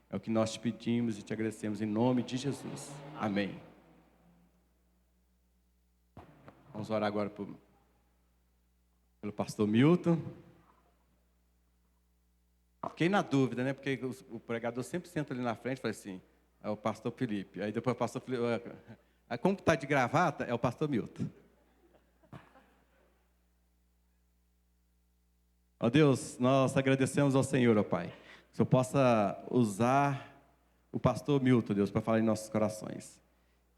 É o que nós te pedimos e te agradecemos em nome de Jesus. Amém. Vamos orar agora pelo pastor Milton. Fiquei na dúvida, né? Porque o pregador sempre senta ali na frente e fala assim, é o pastor Felipe. Aí depois o pastor Felipe, como que está de gravata? É o pastor Milton. Ó Deus, nós agradecemos ao Senhor, ó Pai, que o Senhor possa usar o pastor Milton, Deus, para falar em nossos corações.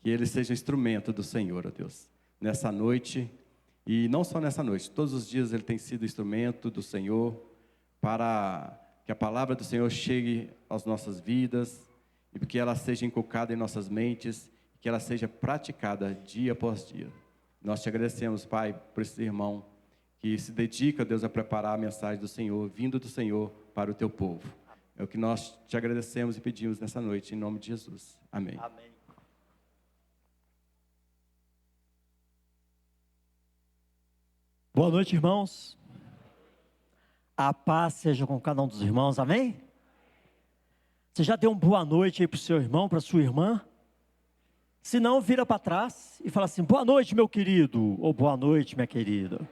Que ele seja instrumento do Senhor, ó Deus, nessa noite, e não só nessa noite, todos os dias ele tem sido instrumento do Senhor, para que a palavra do Senhor chegue às nossas vidas, e que ela seja inculcada em nossas mentes, que ela seja praticada dia após dia. Nós te agradecemos, Pai, por esse irmão, que se dedica, Deus, a preparar a mensagem do Senhor, vindo do Senhor para o teu povo. É o que nós te agradecemos e pedimos nessa noite, em nome de Jesus. Amém. Amém. Boa noite, irmãos. A paz seja com cada um dos irmãos, amém? Você já deu uma boa noite aí para o seu irmão, para a sua irmã? Se não, vira para trás e fala assim, boa noite, meu querido, ou boa noite, minha querida.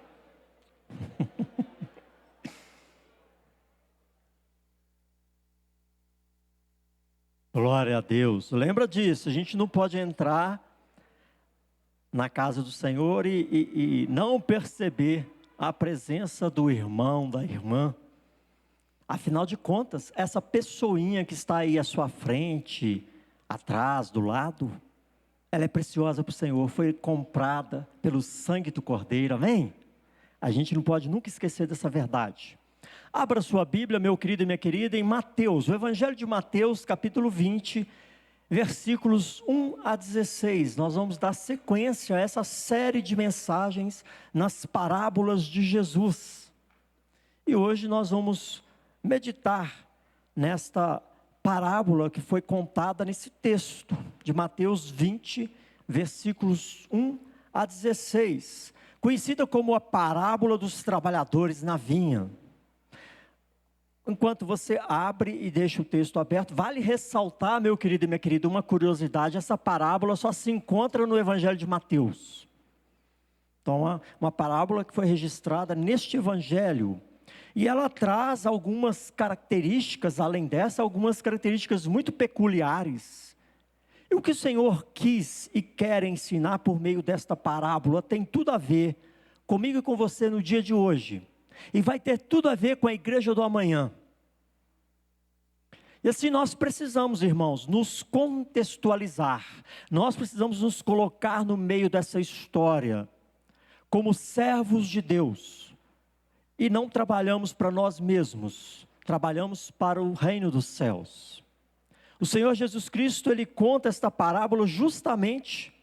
Glória a Deus. Lembra disso, a gente não pode entrar na casa do Senhor e não perceber a presença do irmão, da irmã. Afinal de contas, essa pessoinha que está aí à sua frente, atrás, do lado, ela é preciosa para o Senhor, foi comprada pelo sangue do Cordeiro, amém? A gente não pode nunca esquecer dessa verdade. Abra sua Bíblia, meu querido e minha querida, em Mateus, o Evangelho de Mateus, capítulo 20, versículos 1 a 16. Nós vamos dar sequência a essa série de mensagens nas parábolas de Jesus. E hoje nós vamos meditar nesta parábola que foi contada nesse texto de Mateus 20, versículos 1 a 16, conhecida como a parábola dos trabalhadores na vinha. Enquanto você abre e deixa o texto aberto, vale ressaltar, meu querido e minha querida, uma curiosidade: essa parábola só se encontra no Evangelho de Mateus. Então, uma parábola que foi registrada neste Evangelho. E ela traz algumas características, além dessa, algumas características muito peculiares. E o que o Senhor quis e quer ensinar por meio desta parábola tem tudo a ver comigo e com você no dia de hoje. E vai ter tudo a ver com a igreja do amanhã. E assim nós precisamos, irmãos, nos contextualizar. Nós precisamos nos colocar no meio dessa história, como servos de Deus. E não trabalhamos para nós mesmos, trabalhamos para o reino dos céus. O Senhor Jesus Cristo, Ele conta esta parábola justamente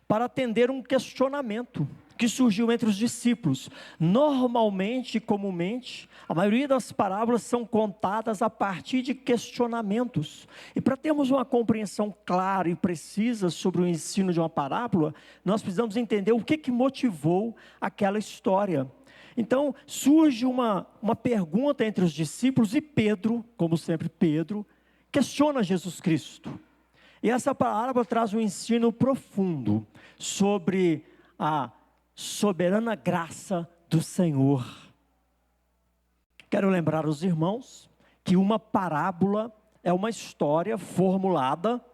para atender um questionamento que surgiu entre os discípulos. Normalmente, comumente, a maioria das parábolas são contadas a partir de questionamentos. E para termos uma compreensão clara e precisa sobre o ensino de uma parábola, nós precisamos entender o que motivou aquela história. Então, surge uma pergunta entre os discípulos e Pedro, como sempre Pedro, questiona Jesus Cristo. E essa parábola traz um ensino profundo sobre a soberana graça do Senhor. Quero lembrar os irmãos que uma parábola é uma história formulada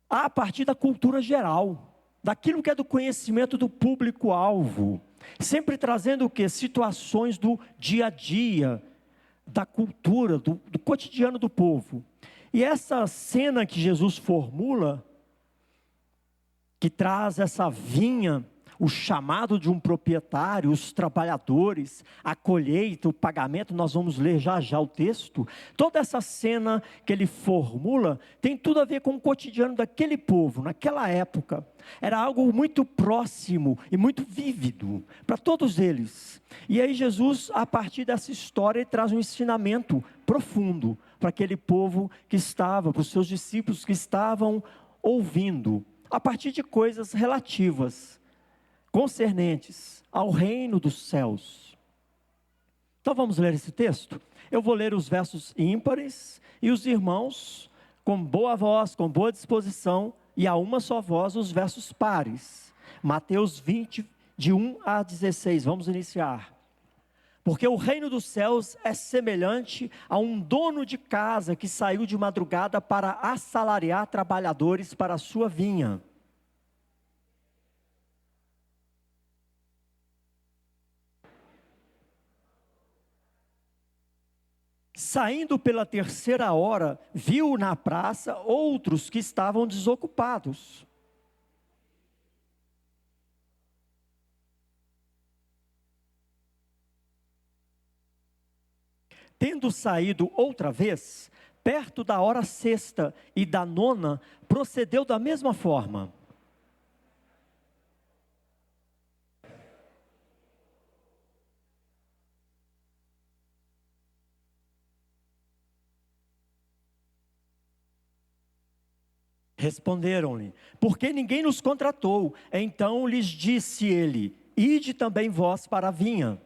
a partir da cultura geral, daquilo que é do conhecimento do público-alvo, sempre trazendo o quê? Situações do dia a dia, da cultura, do cotidiano do povo. E essa cena que Jesus formula, que traz essa vinha, o chamado de um proprietário, os trabalhadores, a colheita, o pagamento, nós vamos ler já já o texto. Toda essa cena que ele formula tem tudo a ver com o cotidiano daquele povo, naquela época. Era algo muito próximo e muito vívido para todos eles. E aí Jesus, a partir dessa história, ele traz um ensinamento profundo para aquele povo que estava, para os seus discípulos que estavam ouvindo, a partir de coisas relativas, concernentes ao reino dos céus. Então vamos ler esse texto? Eu vou ler os versos ímpares e os irmãos, com boa voz, com boa disposição, e a uma só voz, os versos pares. Mateus 20, de 1 a 16, vamos iniciar. Porque o reino dos céus é semelhante a um dono de casa que saiu de madrugada para assalariar trabalhadores para a sua vinha. Saindo pela terceira hora, viu na praça outros que estavam desocupados. Tendo saído outra vez, perto da hora sexta e da nona, procedeu da mesma forma. Responderam-lhe: por que ninguém nos contratou? Então lhes disse ele: ide também vós para a vinha.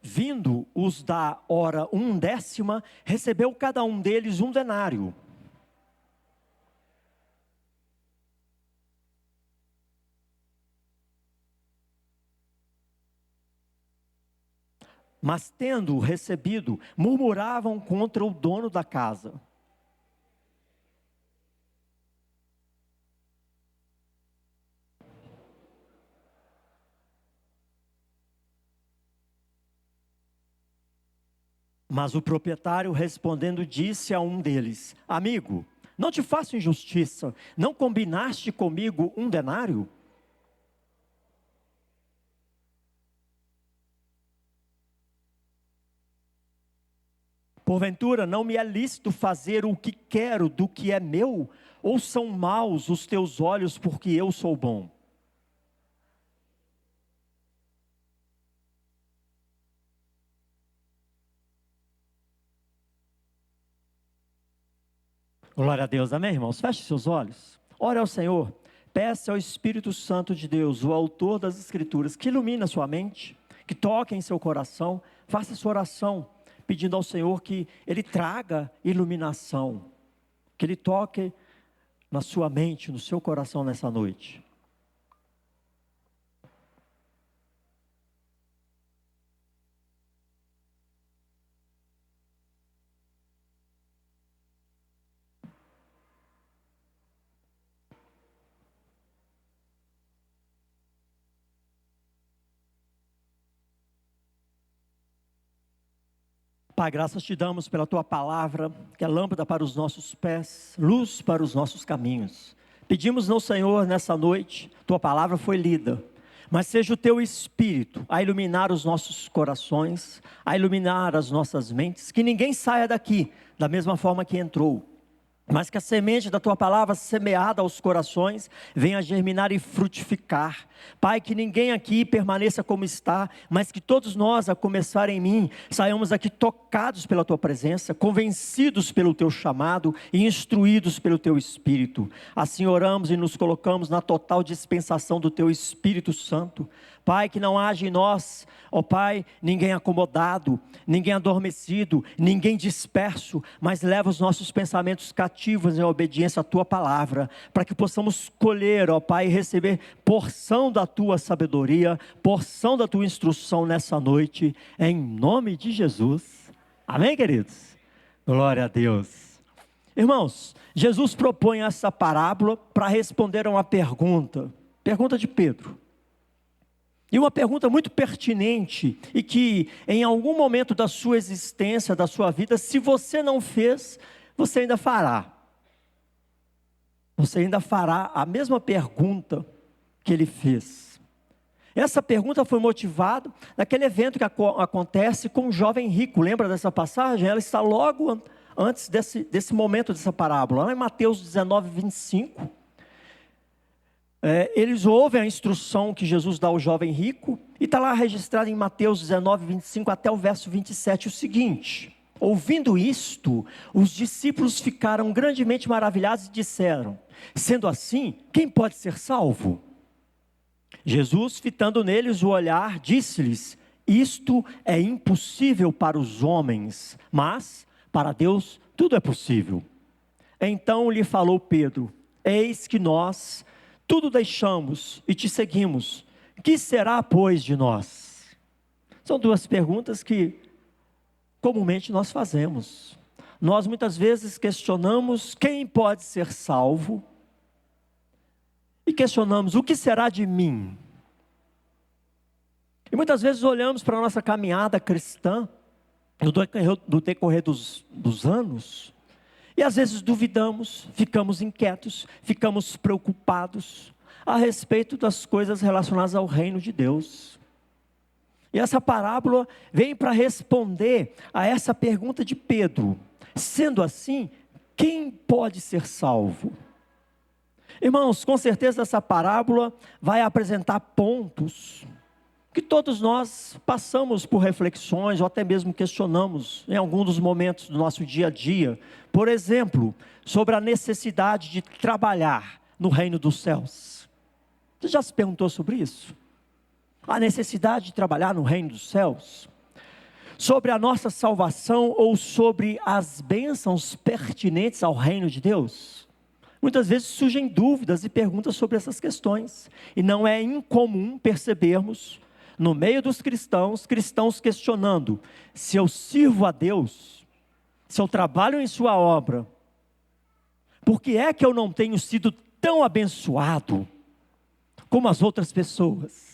Vindo os da hora 1/10, recebeu cada um deles 1 denário. Mas tendo recebido, murmuravam contra o dono da casa. Mas o proprietário respondendo disse a um deles: amigo, não te faço injustiça, não combinaste comigo 1 denário? Porventura não me é lícito fazer o que quero do que é meu? Ou são maus os teus olhos porque eu sou bom? Glória a Deus, amém, irmãos? Feche seus olhos, ore ao Senhor, peça ao Espírito Santo de Deus, o autor das Escrituras, que ilumine a sua mente, que toque em seu coração, faça sua oração, pedindo ao Senhor que Ele traga iluminação, que Ele toque na sua mente, no seu coração nessa noite. Pai, graças te damos pela tua palavra, que é lâmpada para os nossos pés, luz para os nossos caminhos. Pedimos ao Senhor nessa noite, tua palavra foi lida, mas seja o teu Espírito a iluminar os nossos corações, a iluminar as nossas mentes, que ninguém saia daqui da mesma forma que entrou, mas que a semente da tua palavra semeada aos corações venha germinar e frutificar. Pai, que ninguém aqui permaneça como está, mas que todos nós, a começar em mim, saiamos aqui tocados pela tua presença, convencidos pelo teu chamado e instruídos pelo teu Espírito. Assim oramos e nos colocamos na total dispensação do teu Espírito Santo. Pai, que não haja em nós, ó Pai, ninguém acomodado, ninguém adormecido, ninguém disperso, mas leva os nossos pensamentos cativos em obediência à tua palavra, para que possamos colher, ó Pai, e receber porção da tua sabedoria, porção da tua instrução nessa noite, em nome de Jesus. Amém, queridos? Glória a Deus. Irmãos, Jesus propõe essa parábola para responder a uma pergunta de Pedro. E uma pergunta muito pertinente, e que em algum momento da sua existência, da sua vida, se você não fez, você ainda fará. Você ainda fará a mesma pergunta que ele fez. Essa pergunta foi motivada naquele evento que acontece com um jovem rico. Lembra dessa passagem? Ela está logo antes desse momento dessa parábola, lá em Mateus 19, 25. Eles ouvem a instrução que Jesus dá ao jovem rico, e está lá registrado em Mateus 19, 25 até o verso 27 o seguinte: Ouvindo isto, os discípulos ficaram grandemente maravilhados e disseram: sendo assim, quem pode ser salvo? Jesus, fitando neles o olhar, disse-lhes: isto é impossível para os homens, mas para Deus tudo é possível. Então lhe falou Pedro: eis que nós tudo deixamos e te seguimos. Que será, pois, de nós? São duas perguntas que comumente nós fazemos. Nós muitas vezes questionamos quem pode ser salvo e questionamos o que será de mim. E muitas vezes olhamos para a nossa caminhada cristã no decorrer dos anos e às vezes duvidamos, ficamos inquietos, ficamos preocupados a respeito das coisas relacionadas ao reino de Deus. E essa parábola vem para responder a essa pergunta de Pedro. Sendo assim, quem pode ser salvo? Irmãos, com certeza essa parábola vai apresentar pontos que todos nós passamos por reflexões ou até mesmo questionamos em algum dos momentos do nosso dia a dia. Por exemplo, sobre a necessidade de trabalhar no reino dos céus. Você já se perguntou sobre isso? A necessidade de trabalhar no reino dos céus, sobre a nossa salvação ou sobre as bênçãos pertinentes ao reino de Deus. Muitas vezes surgem dúvidas e perguntas sobre essas questões, e não é incomum percebermos, no meio dos cristãos questionando, se eu sirvo a Deus, se eu trabalho em sua obra, por que é que eu não tenho sido tão abençoado como as outras pessoas?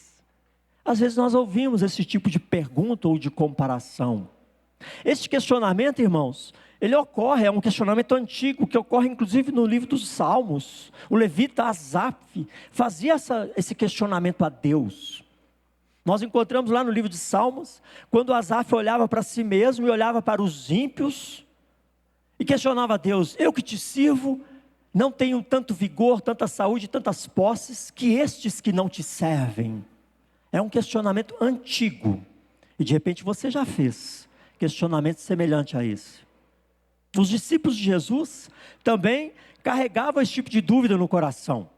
Às vezes nós ouvimos esse tipo de pergunta ou de comparação. Este questionamento, irmãos, ele ocorre, é um questionamento antigo, que ocorre inclusive no livro dos Salmos. O levita Asaf fazia esse questionamento a Deus. Nós encontramos lá no livro de Salmos, quando Asaf olhava para si mesmo e olhava para os ímpios, e questionava a Deus: eu que te sirvo, não tenho tanto vigor, tanta saúde, tantas posses, que estes que não te servem. É um questionamento antigo, e de repente você já fez questionamento semelhante a esse. Os discípulos de Jesus também carregavam esse tipo de dúvida no coração.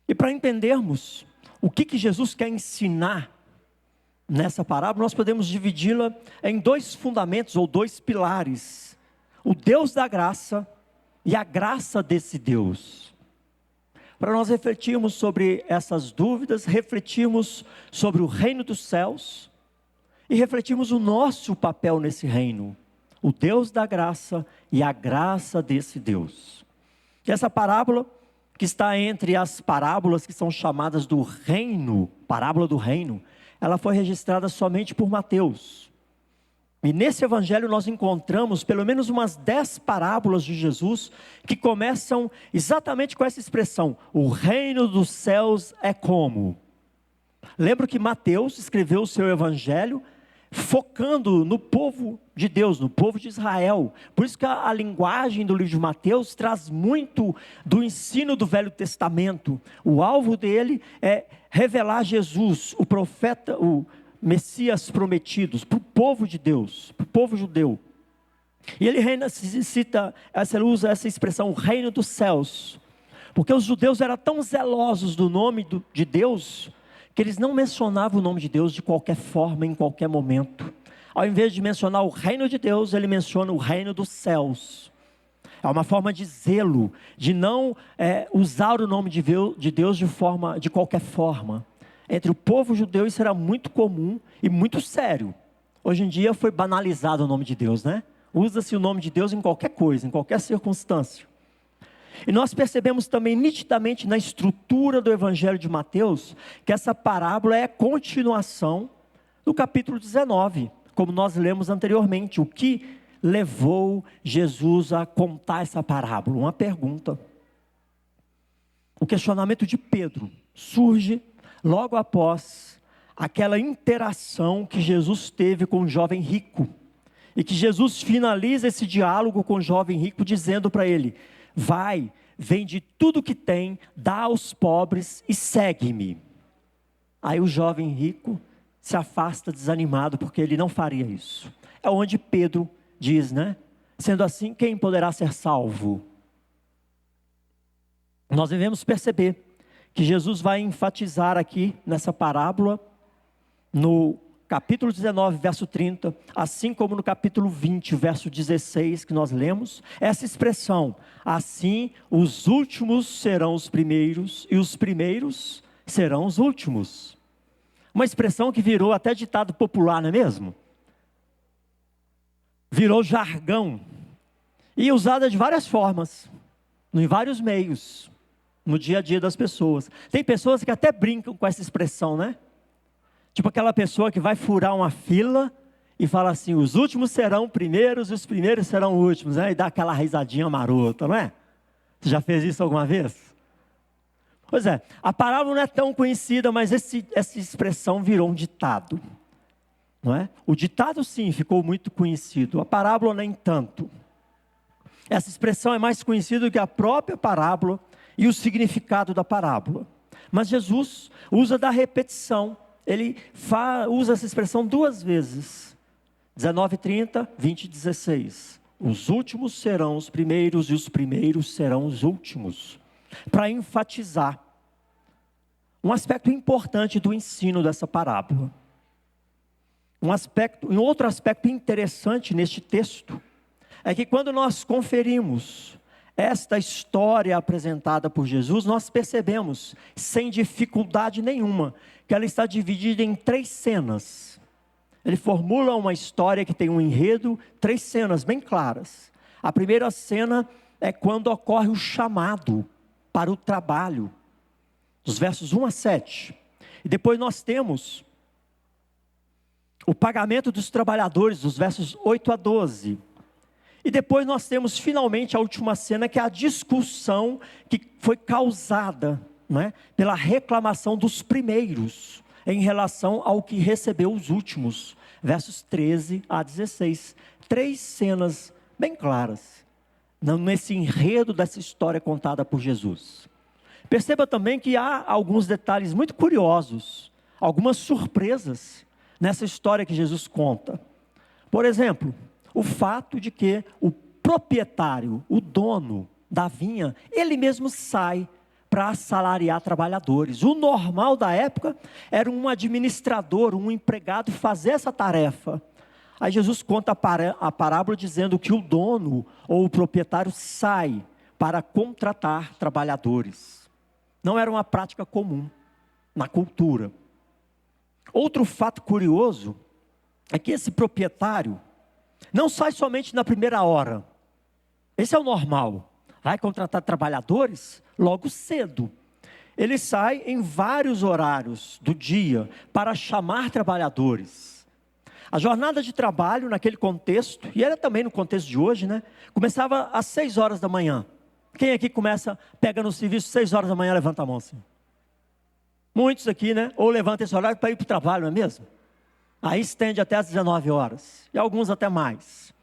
E para entendermos o que Jesus quer ensinar nessa parábola, nós podemos dividi-la em dois fundamentos ou dois pilares: o Deus da graça e a graça desse Deus. Para nós refletirmos sobre essas dúvidas, refletirmos sobre o reino dos céus e refletirmos o nosso papel nesse reino, o Deus da graça e a graça desse Deus. E essa parábola, que está entre as parábolas que são chamadas do reino, parábola do reino, ela foi registrada somente por Mateus. E nesse evangelho nós encontramos pelo menos umas 10 parábolas de Jesus que começam exatamente com essa expressão: o reino dos céus é como. Lembro que Mateus escreveu o seu evangelho focando no povo de Deus, no povo de Israel. Por isso que a linguagem do livro de Mateus traz muito do ensino do Velho Testamento. O alvo dele é revelar Jesus, o profeta, o Messias prometidos, para o povo de Deus, para o povo judeu. E ele usa essa expressão, o reino dos céus, porque os judeus eram tão zelosos do nome de Deus, que eles não mencionavam o nome de Deus de qualquer forma, em qualquer momento. Ao invés de mencionar o reino de Deus, ele menciona o reino dos céus. É uma forma de zelo, de não usar o nome de Deus de qualquer forma. Entre o povo judeu isso era muito comum e muito sério. Hoje em dia foi banalizado o nome de Deus, né? Usa-se o nome de Deus em qualquer coisa, em qualquer circunstância. E nós percebemos também nitidamente na estrutura do Evangelho de Mateus, que essa parábola é a continuação do capítulo 19, como nós lemos anteriormente. O que levou Jesus a contar essa parábola? Uma pergunta. O questionamento de Pedro surge logo após aquela interação que Jesus teve com o jovem rico. E que Jesus finaliza esse diálogo com o jovem rico dizendo para ele: vai, vende tudo que tem, dá aos pobres e segue-me. Aí o jovem rico se afasta desanimado, porque ele não faria isso. é onde Pedro diz, né? Sendo assim, quem poderá ser salvo? Nós devemos perceber que Jesus vai enfatizar aqui nessa parábola, no capítulo 19, verso 30, assim como no capítulo 20, verso 16, que nós lemos, essa expressão: assim os últimos serão os primeiros e os primeiros serão os últimos. Uma expressão que virou até ditado popular, não é mesmo? Virou jargão e usada de várias formas, em vários meios, no dia a dia das pessoas. Tem pessoas que até brincam com essa expressão, né? Tipo aquela pessoa que vai furar uma fila e fala assim: os últimos serão primeiros e os primeiros serão últimos, né? E dá aquela risadinha marota, não é? Você já fez isso alguma vez? Pois é, a parábola não é tão conhecida, mas essa expressão virou um ditado, não é? O ditado sim ficou muito conhecido, a parábola nem tanto. Essa expressão é mais conhecida do que a própria parábola e o significado da parábola. Mas Jesus usa da repetição. Ele usa essa expressão duas vezes. 19:30, 20:16. Os últimos serão os primeiros e os primeiros serão os últimos. Para enfatizar um aspecto importante do ensino dessa parábola. Um outro aspecto interessante neste texto é que quando nós conferimos esta história apresentada por Jesus, nós percebemos, sem dificuldade nenhuma, que ela está dividida em 3 cenas. Ele formula uma história que tem um enredo, 3 cenas bem claras. A primeira cena é quando ocorre o chamado para o trabalho, dos versos 1 a 7. E depois nós temos o pagamento dos trabalhadores, dos versos 8 a 12. E depois nós temos finalmente a última cena, que é a discussão que foi causada, não é, pela reclamação dos primeiros em relação ao que recebeu os últimos, versos 13 a 16. 3 cenas bem claras nesse enredo dessa história contada por Jesus. Perceba também que há alguns detalhes muito curiosos, algumas surpresas nessa história que Jesus conta. Por exemplo, o fato de que o proprietário, o dono da vinha, ele mesmo sai para assalariar trabalhadores. O normal da época era um administrador, um empregado fazer essa tarefa. Aí Jesus conta a parábola dizendo que o dono ou o proprietário sai para contratar trabalhadores. Não era uma prática comum na cultura. Outro fato curioso é que esse proprietário não sai somente na primeira hora. Esse é o normal. Vai contratar trabalhadores logo cedo. Ele sai em vários horários do dia para chamar trabalhadores. A jornada de trabalho naquele contexto, e era também no contexto de hoje, né? Começava às 6 horas da manhã. Quem aqui pega no serviço 6 horas da manhã, levanta a mão assim. Muitos aqui, né? Ou levanta esse horário para ir para o trabalho, não é mesmo? Aí estende até às 19 horas, e alguns até mais.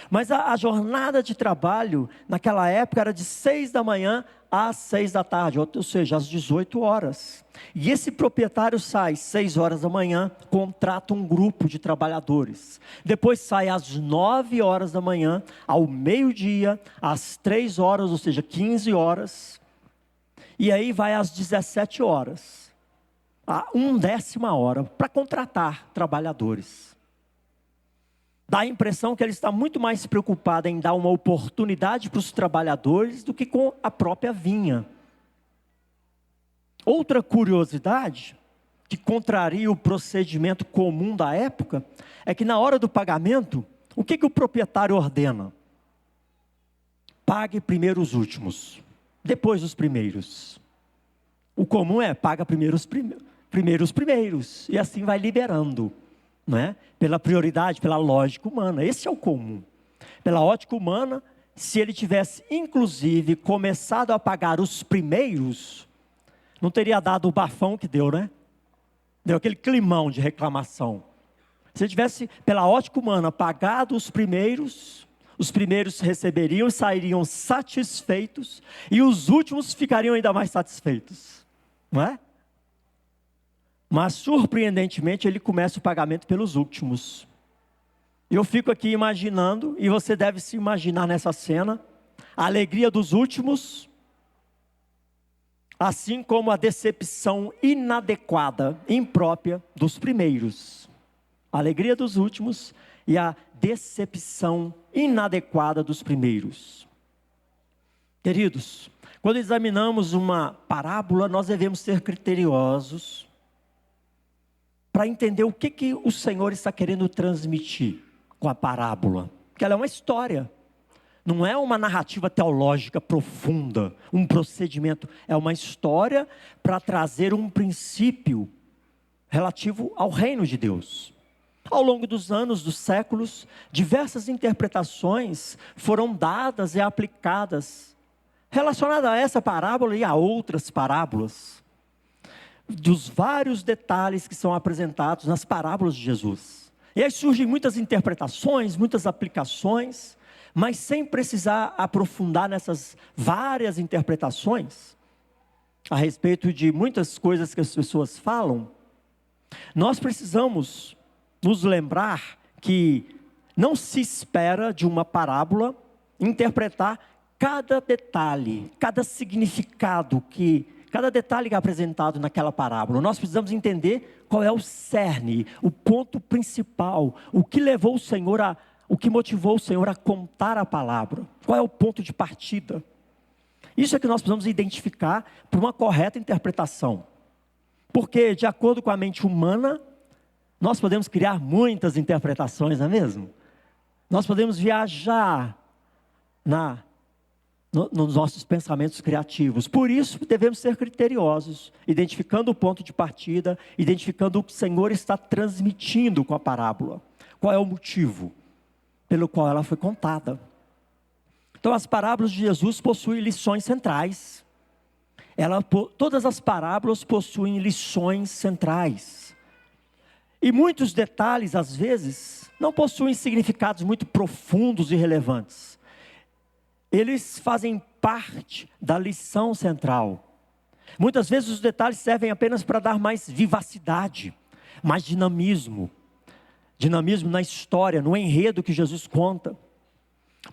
Mas a jornada de trabalho, naquela época, era de 6 da manhã às 6 da tarde, ou seja, às 18 horas. E esse proprietário sai 6 horas da manhã, contrata um grupo de trabalhadores. Depois sai às 9 horas da manhã, ao meio-dia, às 3 horas, ou seja, 15 horas. E aí vai às 17 horas. A 1/10 hora para contratar trabalhadores. Dá a impressão que ele está muito mais preocupado em dar uma oportunidade para os trabalhadores do que com a própria vinha. Outra curiosidade, que contraria o procedimento comum da época, é que na hora do pagamento, o que o proprietário ordena? Pague primeiro os últimos, depois os primeiros. O comum é paga primeiro os primeiros, e assim vai liberando, não é? Pela prioridade, pela lógica humana. Esse é o comum. Pela ótica humana, se ele tivesse inclusive começado a pagar os primeiros, não teria dado o bafão que deu, né? Deu aquele climão de reclamação. Se ele tivesse, pela ótica humana, pagado os primeiros receberiam e sairiam satisfeitos, e os últimos ficariam ainda mais satisfeitos, não é? Mas surpreendentemente ele começa o pagamento pelos últimos. Eu fico aqui imaginando, e você deve se imaginar nessa cena, a alegria dos últimos, assim como a decepção inadequada, imprópria dos primeiros. A alegria dos últimos e a decepção inadequada dos primeiros. Queridos, quando examinamos uma parábola, nós devemos ser criteriosos para entender o que o Senhor está querendo transmitir com a parábola. Porque ela é uma história, não é uma narrativa teológica profunda, um procedimento, é uma história para trazer um princípio relativo ao reino de Deus. Ao longo dos anos, dos séculos, diversas interpretações foram dadas e aplicadas relacionadas a essa parábola e a outras parábolas, dos vários detalhes que são apresentados nas parábolas de Jesus. E aí surgem muitas interpretações, muitas aplicações, mas sem precisar aprofundar nessas várias interpretações, a respeito de muitas coisas que as pessoas falam, nós precisamos nos lembrar que não se espera de uma parábola interpretar cada detalhe, cada significado, cada detalhe que é apresentado naquela parábola. Nós precisamos entender qual é o cerne, o ponto principal, o que levou o Senhor o que motivou o Senhor a contar a palavra, qual é o ponto de partida. Isso é que nós precisamos identificar para uma correta interpretação. Porque, de acordo com a mente humana, nós podemos criar muitas interpretações, não é mesmo? Nós podemos viajar nos nossos pensamentos criativos. Por isso, devemos ser criteriosos, identificando o ponto de partida, identificando o que o Senhor está transmitindo com a parábola. Qual é o motivo pelo qual ela foi contada? Então, as parábolas de Jesus possuem lições centrais. Todas as parábolas possuem lições centrais. E muitos detalhes, às vezes, não possuem significados muito profundos e relevantes. Eles fazem parte da lição central. Muitas vezes os detalhes servem apenas para dar mais vivacidade, mais dinamismo. Dinamismo na história, no enredo que Jesus conta.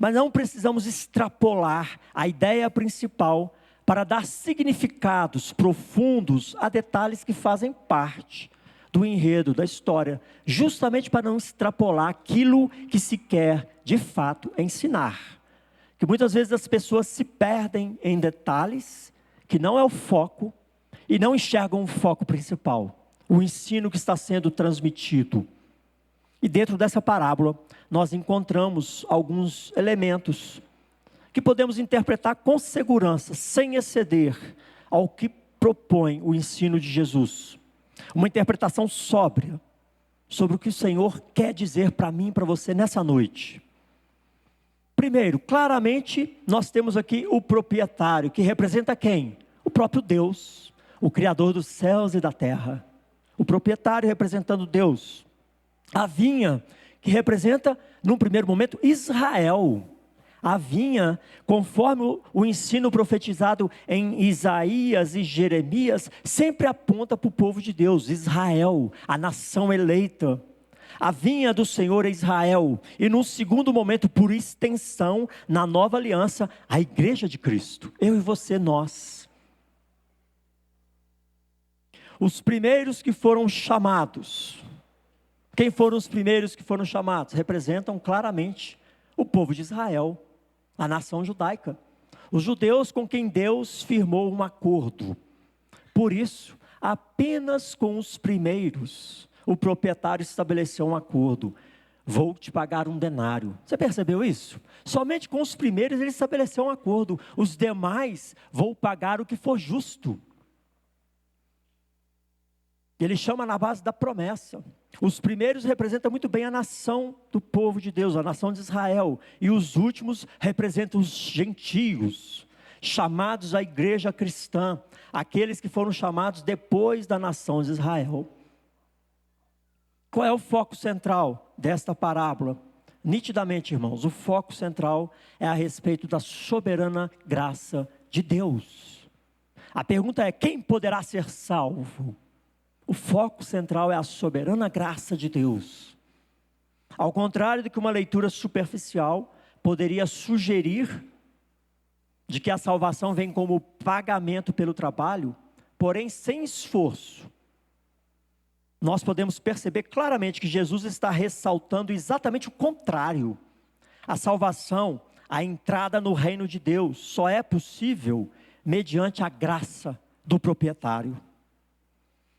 Mas não precisamos extrapolar a ideia principal para dar significados profundos a detalhes que fazem parte do enredo, da história, justamente para não extrapolar aquilo que se quer, de fato, ensinar. Que muitas vezes as pessoas se perdem em detalhes, que não é o foco, e não enxergam o foco principal, o ensino que está sendo transmitido. E dentro dessa parábola, nós encontramos alguns elementos que podemos interpretar com segurança, sem exceder ao que propõe o ensino de Jesus. Uma interpretação sóbria sobre o que o Senhor quer dizer para mim e para você nessa noite. Primeiro, claramente, nós temos aqui o proprietário, que representa quem? O próprio Deus, o Criador dos céus e da terra. O proprietário representando Deus. A vinha, que representa, num primeiro momento, Israel. A vinha, conforme o ensino profetizado em Isaías e Jeremias, sempre aponta para o povo de Deus, Israel, a nação eleita. A vinha do Senhor é Israel. E num segundo momento, por extensão, na nova aliança, a igreja de Cristo. Eu e você, nós. Os primeiros que foram chamados. Quem foram os primeiros que foram chamados? Representam claramente o povo de Israel, a nação judaica. Os judeus com quem Deus firmou um acordo. Por isso, apenas com os primeiros, o proprietário estabeleceu um acordo. Vou te pagar um denário. Você percebeu isso? Somente com os primeiros ele estabeleceu um acordo. Os demais, vou pagar o que for justo. Ele chama na base da promessa. Os primeiros representam muito bem a nação do povo de Deus, a nação de Israel. E os últimos representam os gentios, chamados à igreja cristã. Aqueles que foram chamados depois da nação de Israel. Qual é o foco central desta parábola? Nitidamente, irmãos, o foco central é a respeito da soberana graça de Deus. A pergunta é: quem poderá ser salvo? O foco central é a soberana graça de Deus. Ao contrário do que uma leitura superficial poderia sugerir, de que a salvação vem como pagamento pelo trabalho, porém sem esforço, nós podemos perceber claramente que Jesus está ressaltando exatamente o contrário. A salvação, a entrada no reino de Deus, só é possível mediante a graça do proprietário,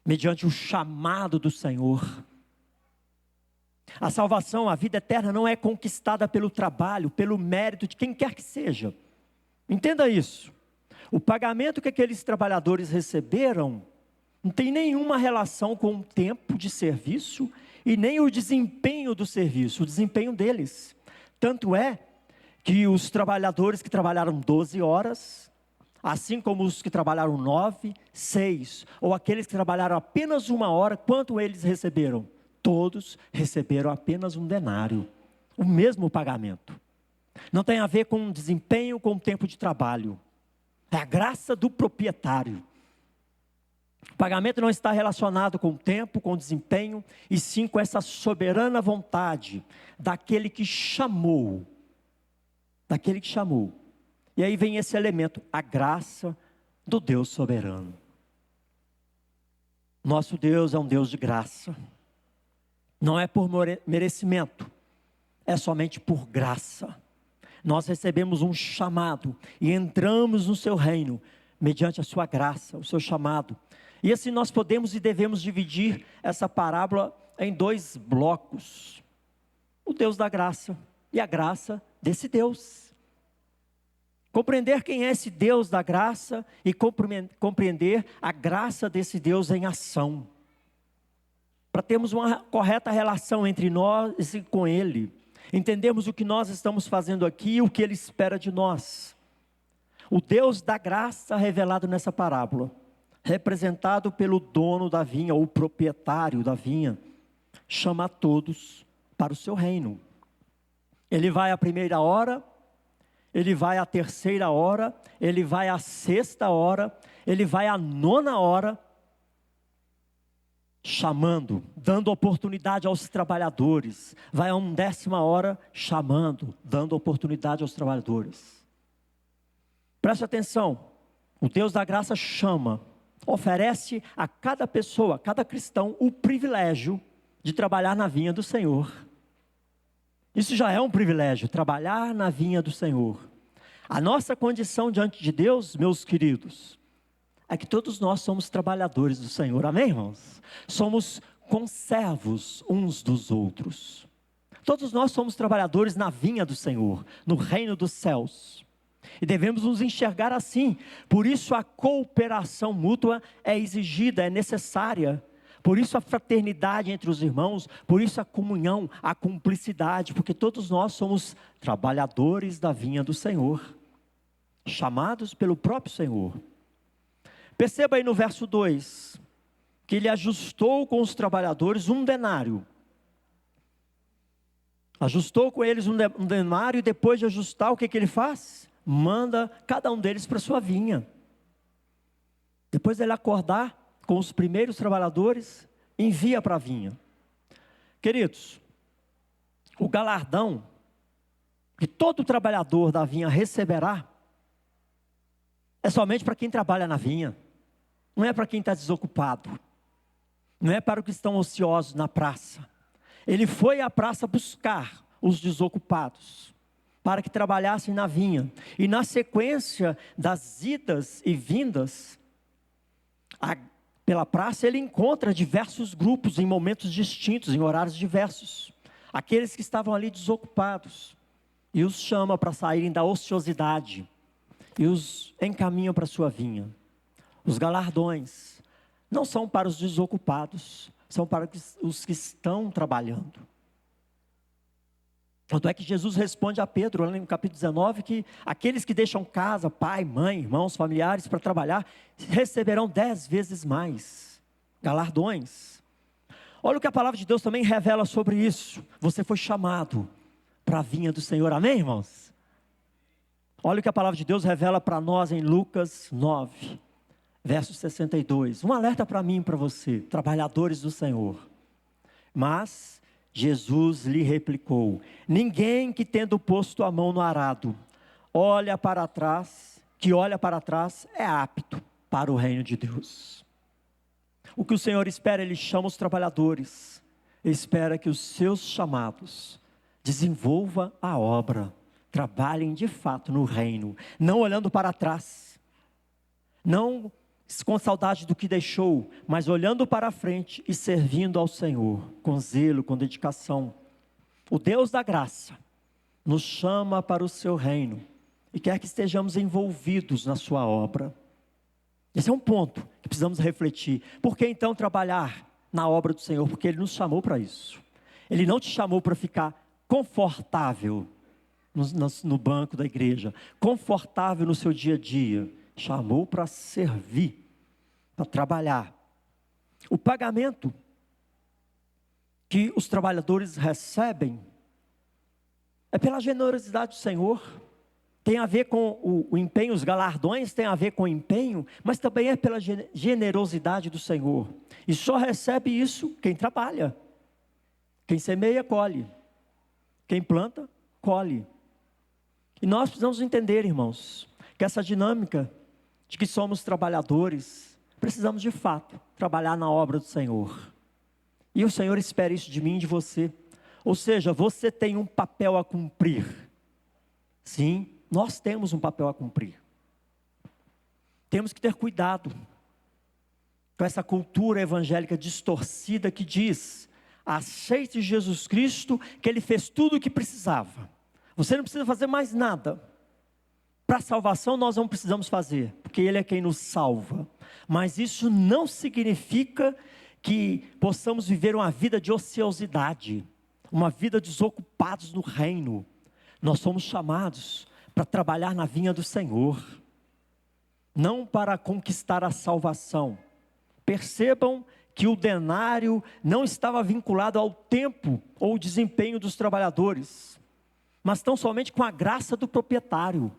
mediante o chamado do Senhor. A salvação, a vida eterna, não é conquistada pelo trabalho, pelo mérito de quem quer que seja. Entenda isso. O pagamento que aqueles trabalhadores receberam não tem nenhuma relação com o tempo de serviço e nem o desempenho do serviço, o desempenho deles. Tanto é que os trabalhadores que trabalharam 12 horas, assim como os que trabalharam 9, 6, ou aqueles que trabalharam apenas 1 hora, quanto eles receberam? Todos receberam apenas um denário, o mesmo pagamento. Não tem a ver com desempenho, com o tempo de trabalho. É a graça do proprietário. O pagamento não está relacionado com o tempo, com o desempenho, e sim com essa soberana vontade daquele que chamou. Daquele que chamou. E aí vem esse elemento, a graça do Deus soberano. Nosso Deus é um Deus de graça. Não é por merecimento, é somente por graça. Nós recebemos um chamado e entramos no seu reino, mediante a sua graça, o seu chamado. E assim nós podemos e devemos dividir essa parábola em 2 blocos. O Deus da graça e a graça desse Deus. Compreender quem é esse Deus da graça e compreender a graça desse Deus em ação. Para termos uma correta relação entre nós e com Ele. Entendemos o que nós estamos fazendo aqui e o que Ele espera de nós. O Deus da graça revelado nessa parábola, representado pelo dono da vinha, ou proprietário da vinha, chama a todos para o seu reino. Ele vai à 1ª hora, ele vai à 3ª hora, ele vai à 6ª hora, ele vai à 9ª hora, chamando, dando oportunidade aos trabalhadores. Vai a 10ª hora, chamando, dando oportunidade aos trabalhadores. Preste atenção, o Deus da graça chama, oferece a cada pessoa, a cada cristão, o privilégio de trabalhar na vinha do Senhor. Isso já é um privilégio, trabalhar na vinha do Senhor. A nossa condição diante de Deus, meus queridos, é que todos nós somos trabalhadores do Senhor, amém, irmãos? Somos conservos uns dos outros. Todos nós somos trabalhadores na vinha do Senhor, no reino dos céus. E devemos nos enxergar assim. Por isso a cooperação mútua é exigida, é necessária. Por isso a fraternidade entre os irmãos, por isso a comunhão, a cumplicidade, porque todos nós somos trabalhadores da vinha do Senhor, chamados pelo próprio Senhor. Perceba aí no verso 2, que ele ajustou com os trabalhadores um denário. Ajustou com eles um denário e depois de ajustar, o que ele faz? Manda cada um deles para sua vinha. Depois dele acordar com os primeiros trabalhadores, envia para a vinha. Queridos, o galardão que todo trabalhador da vinha receberá é somente para quem trabalha na vinha. Não é para quem está desocupado. Não é para os que estão ociosos na praça. Ele foi à praça buscar os desocupados, para que trabalhassem na vinha. E na sequência das idas e vindas pela praça, ele encontra diversos grupos em momentos distintos, em horários diversos. Aqueles que estavam ali desocupados. E os chama para saírem da ociosidade. E os encaminham para a sua vinha. Os galardões não são para os desocupados, são para os que estão trabalhando. Tanto é que Jesus responde a Pedro, lá no capítulo 19, que aqueles que deixam casa, pai, mãe, irmãos, familiares, para trabalhar, receberão 10 vezes mais galardões. Olha o que a palavra de Deus também revela sobre isso. Você foi chamado para a vinha do Senhor, amém, irmãos? Olha o que a palavra de Deus revela para nós em Lucas 9, verso 62. Um alerta para mim e para você, trabalhadores do Senhor. Mas Jesus lhe replicou: ninguém que tendo posto a mão no arado, olha para trás é apto para o reino de Deus. O que o Senhor espera, Ele chama os trabalhadores, Ele espera que os seus chamados desenvolvam a obra, trabalhem de fato no reino, não olhando para trás, não com saudade do que deixou, mas olhando para frente e servindo ao Senhor, com zelo, com dedicação. O Deus da graça nos chama para o seu reino, e quer que estejamos envolvidos na sua obra. Esse é um ponto que precisamos refletir. Por que então trabalhar na obra do Senhor? Porque Ele nos chamou para isso. Ele não te chamou para ficar confortável no banco da igreja, confortável no seu dia a dia. Chamou para servir, para trabalhar. O pagamento que os trabalhadores recebem é pela generosidade do Senhor. Tem a ver com o empenho, os galardões tem a ver com o empenho, mas também é pela generosidade do Senhor. E só recebe isso quem trabalha. Quem semeia, colhe. Quem planta, colhe. E nós precisamos entender, irmãos, que essa dinâmica de que somos trabalhadores, precisamos de fato trabalhar na obra do Senhor. E o Senhor espera isso de mim e de você. Ou seja, você tem um papel a cumprir. Sim, nós temos um papel a cumprir. Temos que ter cuidado com essa cultura evangélica distorcida que diz: aceite Jesus Cristo, que Ele fez tudo o que precisava. Você não precisa fazer mais nada. Para a salvação nós não precisamos fazer, porque Ele é quem nos salva. Mas isso não significa que possamos viver uma vida de ociosidade, uma vida desocupados no reino. Nós somos chamados para trabalhar na vinha do Senhor, não para conquistar a salvação. Percebam que o denário não estava vinculado ao tempo ou desempenho dos trabalhadores, mas tão somente com a graça do proprietário.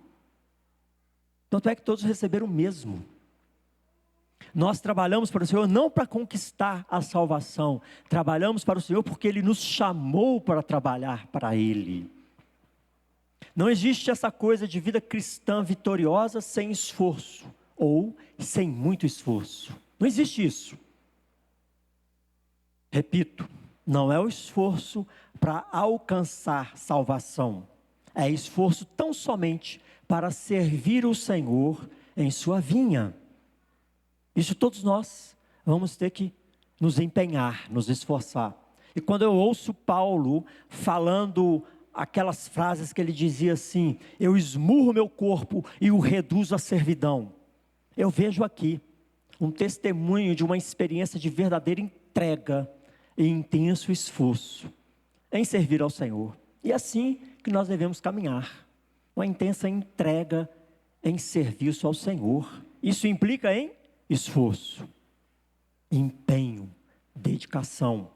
Tanto é que todos receberam o mesmo. Nós trabalhamos para o Senhor não para conquistar a salvação, trabalhamos para o Senhor porque Ele nos chamou para trabalhar para Ele. Não existe essa coisa de vida cristã vitoriosa sem esforço, ou sem muito esforço. Não existe isso. Repito, não é o esforço para alcançar salvação. É esforço tão somente para servir o Senhor em sua vinha. Isso todos nós vamos ter que nos empenhar, nos esforçar. E quando eu ouço Paulo falando aquelas frases que ele dizia assim: eu esmurro meu corpo e o reduzo à servidão. Eu vejo aqui um testemunho de uma experiência de verdadeira entrega e intenso esforço em servir ao Senhor. E é assim que nós devemos caminhar. Uma intensa entrega em serviço ao Senhor. Isso implica em esforço, empenho, dedicação.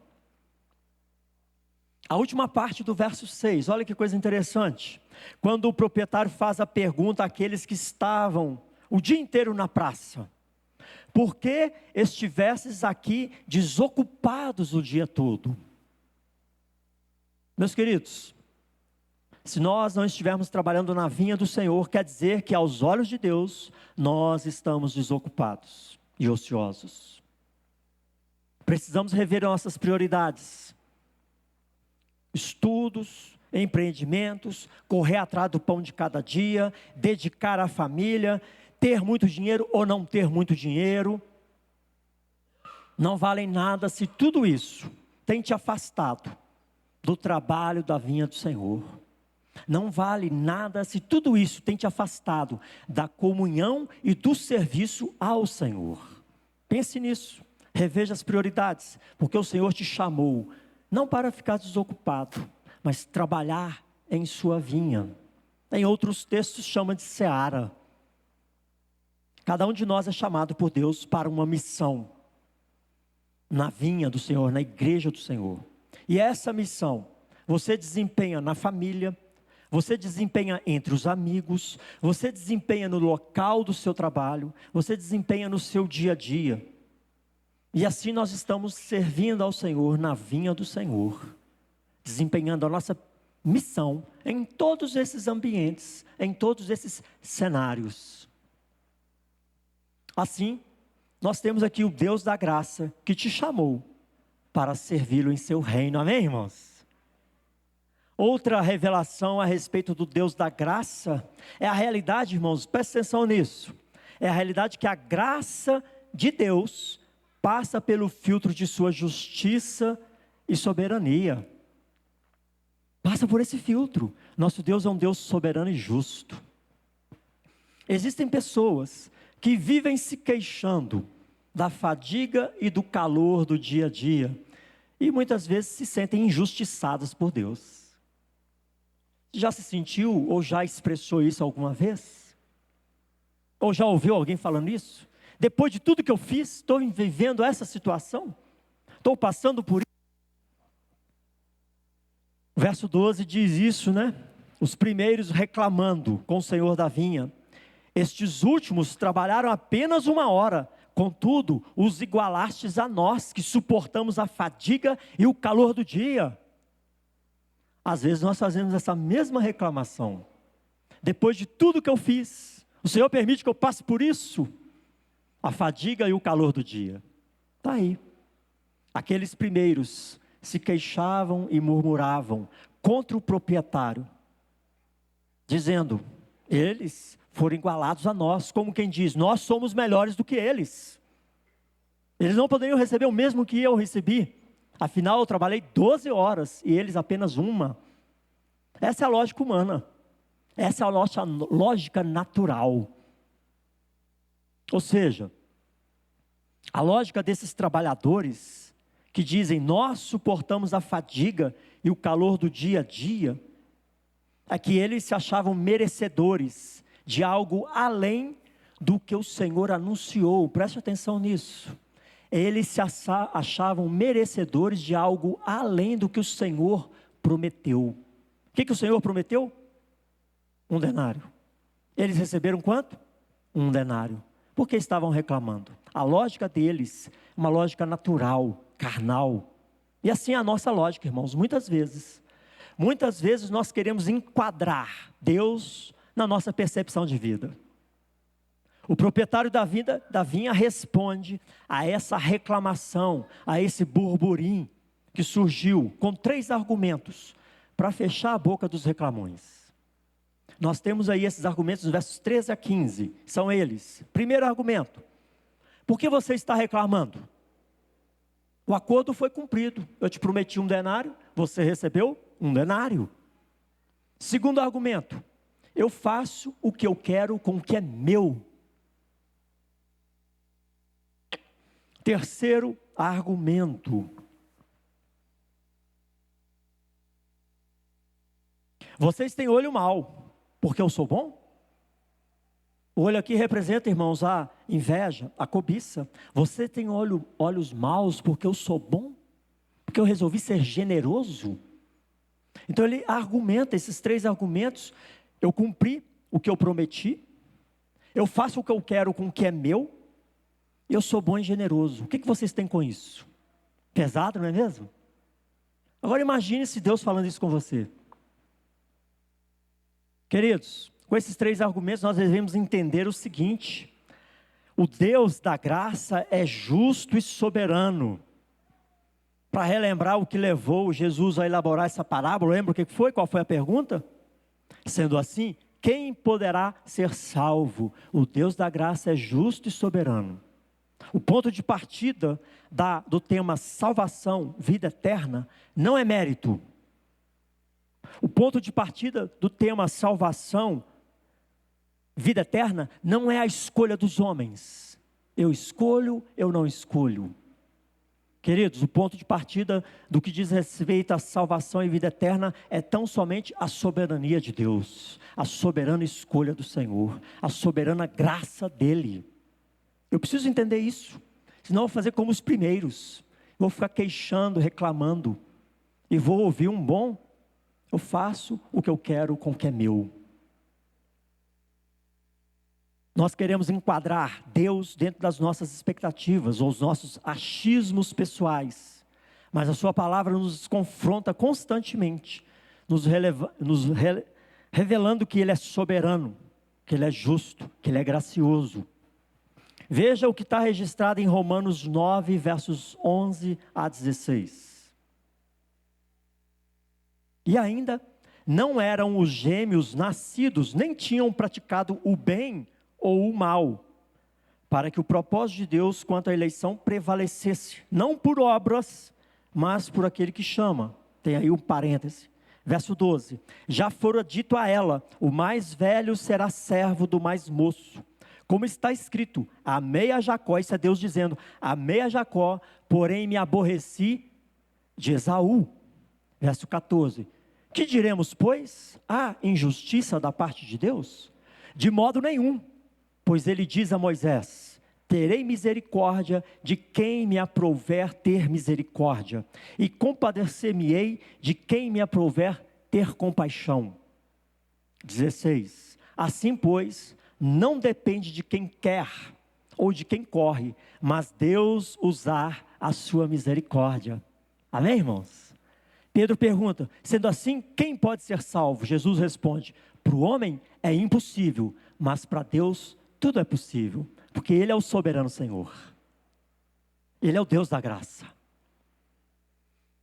A última parte do verso 6, olha que coisa interessante. Quando o proprietário faz a pergunta àqueles que estavam o dia inteiro na praça: por que estivesses aqui desocupados o dia todo? Meus queridos, se nós não estivermos trabalhando na vinha do Senhor, quer dizer que aos olhos de Deus, nós estamos desocupados e ociosos. Precisamos rever nossas prioridades. Estudos, empreendimentos, correr atrás do pão de cada dia, dedicar à família, ter muito dinheiro ou não ter muito dinheiro. Não valem nada se tudo isso tem te afastado do trabalho da vinha do Senhor. Não vale nada se tudo isso tem te afastado da comunhão e do serviço ao Senhor. Pense nisso, reveja as prioridades, porque o Senhor te chamou não para ficar desocupado, mas trabalhar em sua vinha. Em outros textos chama de seara. Cada um de nós é chamado por Deus para uma missão na vinha do Senhor, na igreja do Senhor. E essa missão você desempenha na família, você desempenha entre os amigos, você desempenha no local do seu trabalho, você desempenha no seu dia a dia. E assim nós estamos servindo ao Senhor na vinha do Senhor. desempenhando a nossa missão em todos esses ambientes, em todos esses cenários. Assim, nós temos aqui o Deus da graça que te chamou para servi-lo em seu reino. Amém, irmãos? Outra revelação a respeito do Deus da graça é a realidade, irmãos, presta atenção nisso. É a realidade que a graça de Deus passa pelo filtro de sua justiça e soberania. Passa por esse filtro. Nosso Deus é um Deus soberano e justo. Existem pessoas que vivem se queixando da fadiga e do calor do dia a dia, e muitas vezes se sentem injustiçadas por Deus. Já se sentiu ou já expressou isso alguma vez? Ou já ouviu alguém falando isso? Depois de tudo que eu fiz, estou vivendo essa situação? Estou passando por isso? O verso 12 diz isso, né? Os primeiros reclamando com o Senhor da vinha. Estes últimos trabalharam apenas 1 hora, contudo, os igualastes a nós, que suportamos a fadiga e o calor do dia. Às vezes nós fazemos essa mesma reclamação. Depois de tudo que eu fiz, o Senhor permite que eu passe por isso? A fadiga e o calor do dia. Está aí. Aqueles primeiros se queixavam e murmuravam contra o proprietário, dizendo, eles foram igualados a nós, como quem diz, nós somos melhores do que eles. Eles não poderiam receber o mesmo que eu recebi. Afinal, eu trabalhei 12 horas e eles apenas 1. Essa é a lógica humana. Essa é a nossa lógica natural. Ou seja, a lógica desses trabalhadores que dizem, nós suportamos a fadiga e o calor do dia a dia, é que eles se achavam merecedores de algo além do que o Senhor anunciou. Preste atenção nisso. Eles se achavam merecedores de algo além do que o Senhor prometeu. O que o Senhor prometeu? 1 denário. Eles receberam quanto? 1 denário. Por que estavam reclamando? A lógica deles é uma lógica natural, carnal. E assim é a nossa lógica, irmãos, muitas vezes nós queremos enquadrar Deus na nossa percepção de vida. O proprietário da vinha responde a essa reclamação, a esse burburinho que surgiu com 3 argumentos para fechar a boca dos reclamões. Nós temos aí esses argumentos nos versos 13 a 15, são eles. Primeiro argumento, por que você está reclamando? O acordo foi cumprido, eu te prometi 1 denário, você recebeu 1 denário. Segundo argumento, eu faço o que eu quero com o que é meu. Terceiro argumento, vocês têm olho mau, porque eu sou bom? O olho aqui representa, irmãos, a inveja, a cobiça. Você tem olhos maus porque eu sou bom? Porque eu resolvi ser generoso? Então ele argumenta esses 3 argumentos. Eu cumpri o que eu prometi, eu faço o que eu quero com o que é meu, eu sou bom e generoso. O que vocês têm com isso? Pesado, não é mesmo? Agora imagine se Deus falando isso com você. Queridos, com esses 3 argumentos nós devemos entender o seguinte: o Deus da graça é justo e soberano. Para relembrar o que levou Jesus a elaborar essa parábola, lembra o que foi? Qual foi a pergunta? Sendo assim, quem poderá ser salvo? O Deus da graça é justo e soberano. O ponto de partida do tema salvação, vida eterna, não é mérito. O ponto de partida do tema salvação, vida eterna, não é a escolha dos homens. Eu escolho, eu não escolho. Queridos, o ponto de partida do que diz respeito à salvação e vida eterna é tão somente a soberania de Deus, a soberana escolha do Senhor, a soberana graça dEle. Eu preciso entender isso, senão eu vou fazer como os primeiros, vou ficar queixando, reclamando, e vou ouvir um bom, eu faço o que eu quero com o que é meu. Nós queremos enquadrar Deus dentro das nossas expectativas, ou os nossos achismos pessoais. Mas a sua palavra nos confronta constantemente, revelando que Ele é soberano, que Ele é justo, que Ele é gracioso. Veja o que está registrado em Romanos 9, versos 11 a 16. E ainda não eram os gêmeos nascidos, nem tinham praticado o bem ou o mal, para que o propósito de Deus quanto à eleição prevalecesse, não por obras, mas por aquele que chama. Tem aí um parêntese. Verso 12, já fora dito a ela, o mais velho será servo do mais moço. Como está escrito, amei a Jacó, isso é Deus dizendo, amei a Jacó, porém me aborreci de Esaú. Verso 14, que diremos, pois? Há injustiça da parte de Deus? De modo nenhum, pois ele diz a Moisés, terei misericórdia de quem me aprouver ter misericórdia, e compadecer-me-ei de quem me aprouver ter compaixão. 16, assim pois, não depende de quem quer, ou de quem corre, mas Deus usar a sua misericórdia. Amém, irmãos? Pedro pergunta, sendo assim, quem pode ser salvo? Jesus responde, para o homem é impossível, mas para Deus tudo é possível, porque Ele é o soberano Senhor. Ele é o Deus da graça.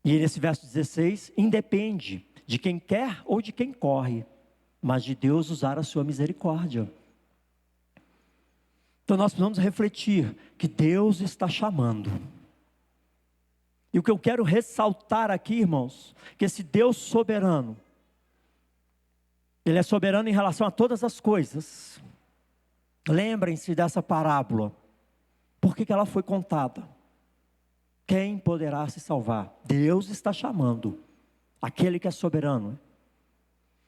E nesse verso 16, independe de quem quer ou de quem corre, mas de Deus usar a sua misericórdia. Então nós precisamos refletir que Deus está chamando. E o que eu quero ressaltar aqui, irmãos, que esse Deus soberano, Ele é soberano em relação a todas as coisas. Lembrem-se dessa parábola. Por que ela foi contada? Quem poderá se salvar? Deus está chamando aquele que é soberano.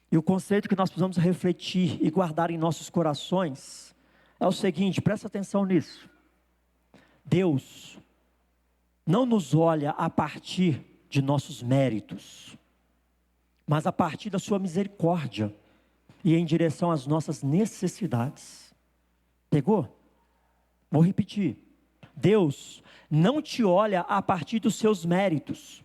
E o conceito que nós precisamos refletir e guardar em nossos corações é o seguinte, presta atenção nisso. Deus não nos olha a partir de nossos méritos, mas a partir da sua misericórdia e em direção às nossas necessidades. Pegou? Vou repetir. Deus não te olha a partir dos seus méritos,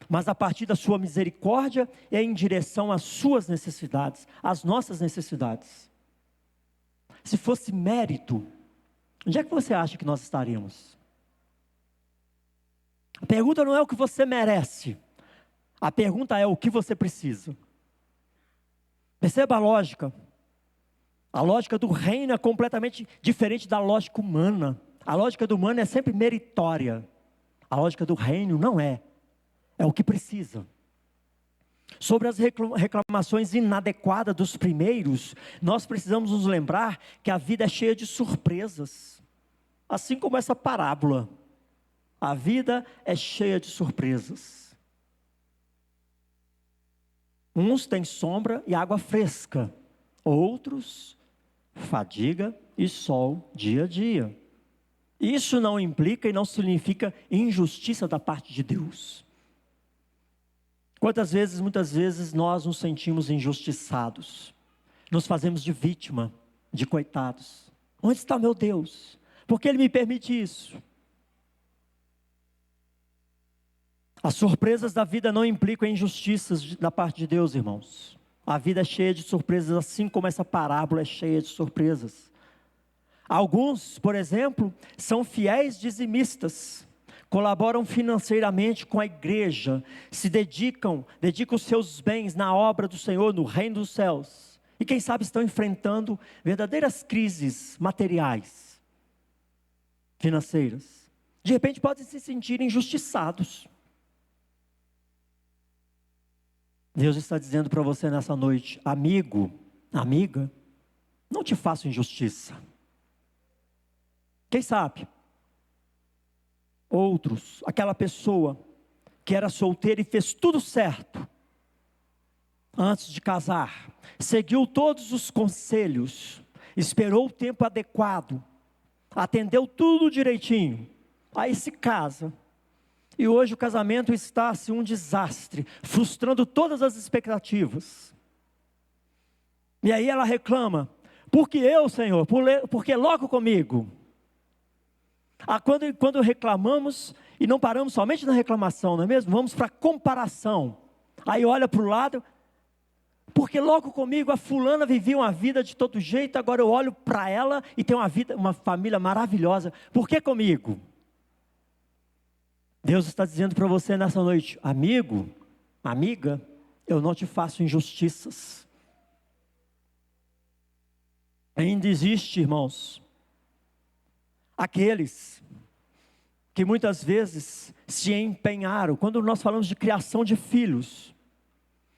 mas a partir da sua misericórdia e em direção às suas necessidades, às nossas necessidades. Se fosse mérito, onde é que você acha que nós estaríamos? A pergunta não é o que você merece, a pergunta é o que você precisa. Perceba a lógica. A lógica do reino é completamente diferente da lógica humana. A lógica do humano é sempre meritória. A lógica do reino não é. É o que precisa. Sobre as reclamações inadequadas dos primeiros, nós precisamos nos lembrar que a vida é cheia de surpresas. Assim como essa parábola. A vida é cheia de surpresas. Uns têm sombra e água fresca. Outros, fadiga e sol dia a dia. Isso não implica e não significa injustiça da parte de Deus. Quantas vezes, muitas vezes, nós nos sentimos injustiçados. Nos fazemos de vítima, de coitados. Onde está meu Deus? Por que Ele me permite isso? As surpresas da vida não implicam injustiças da parte de Deus, irmãos. A vida é cheia de surpresas, assim como essa parábola é cheia de surpresas. Alguns, por exemplo, são fiéis dizimistas, colaboram financeiramente com a igreja, se dedicam os seus bens na obra do Senhor, no reino dos céus. E quem sabe estão enfrentando verdadeiras crises materiais, financeiras. De repente podem se sentir injustiçados. Deus está dizendo para você nessa noite, amigo, amiga, não te faço injustiça. Quem sabe? Outros, aquela pessoa que era solteira e fez tudo certo antes de casar, seguiu todos os conselhos, esperou o tempo adequado, atendeu tudo direitinho, aí se casa. E hoje o casamento está assim um desastre, frustrando todas as expectativas. E aí ela reclama, por que eu, Senhor? Porque logo comigo. Quando reclamamos, e não paramos somente na reclamação, não é mesmo? Vamos para a comparação. Aí olha para o lado, porque logo comigo a fulana vivia uma vida de todo jeito, agora eu olho para ela e tem uma família maravilhosa. Por que comigo? Deus está dizendo para você nessa noite: amigo, amiga, eu não te faço injustiças. Ainda existe, irmãos, aqueles que muitas vezes se empenharam, quando nós falamos de criação de filhos,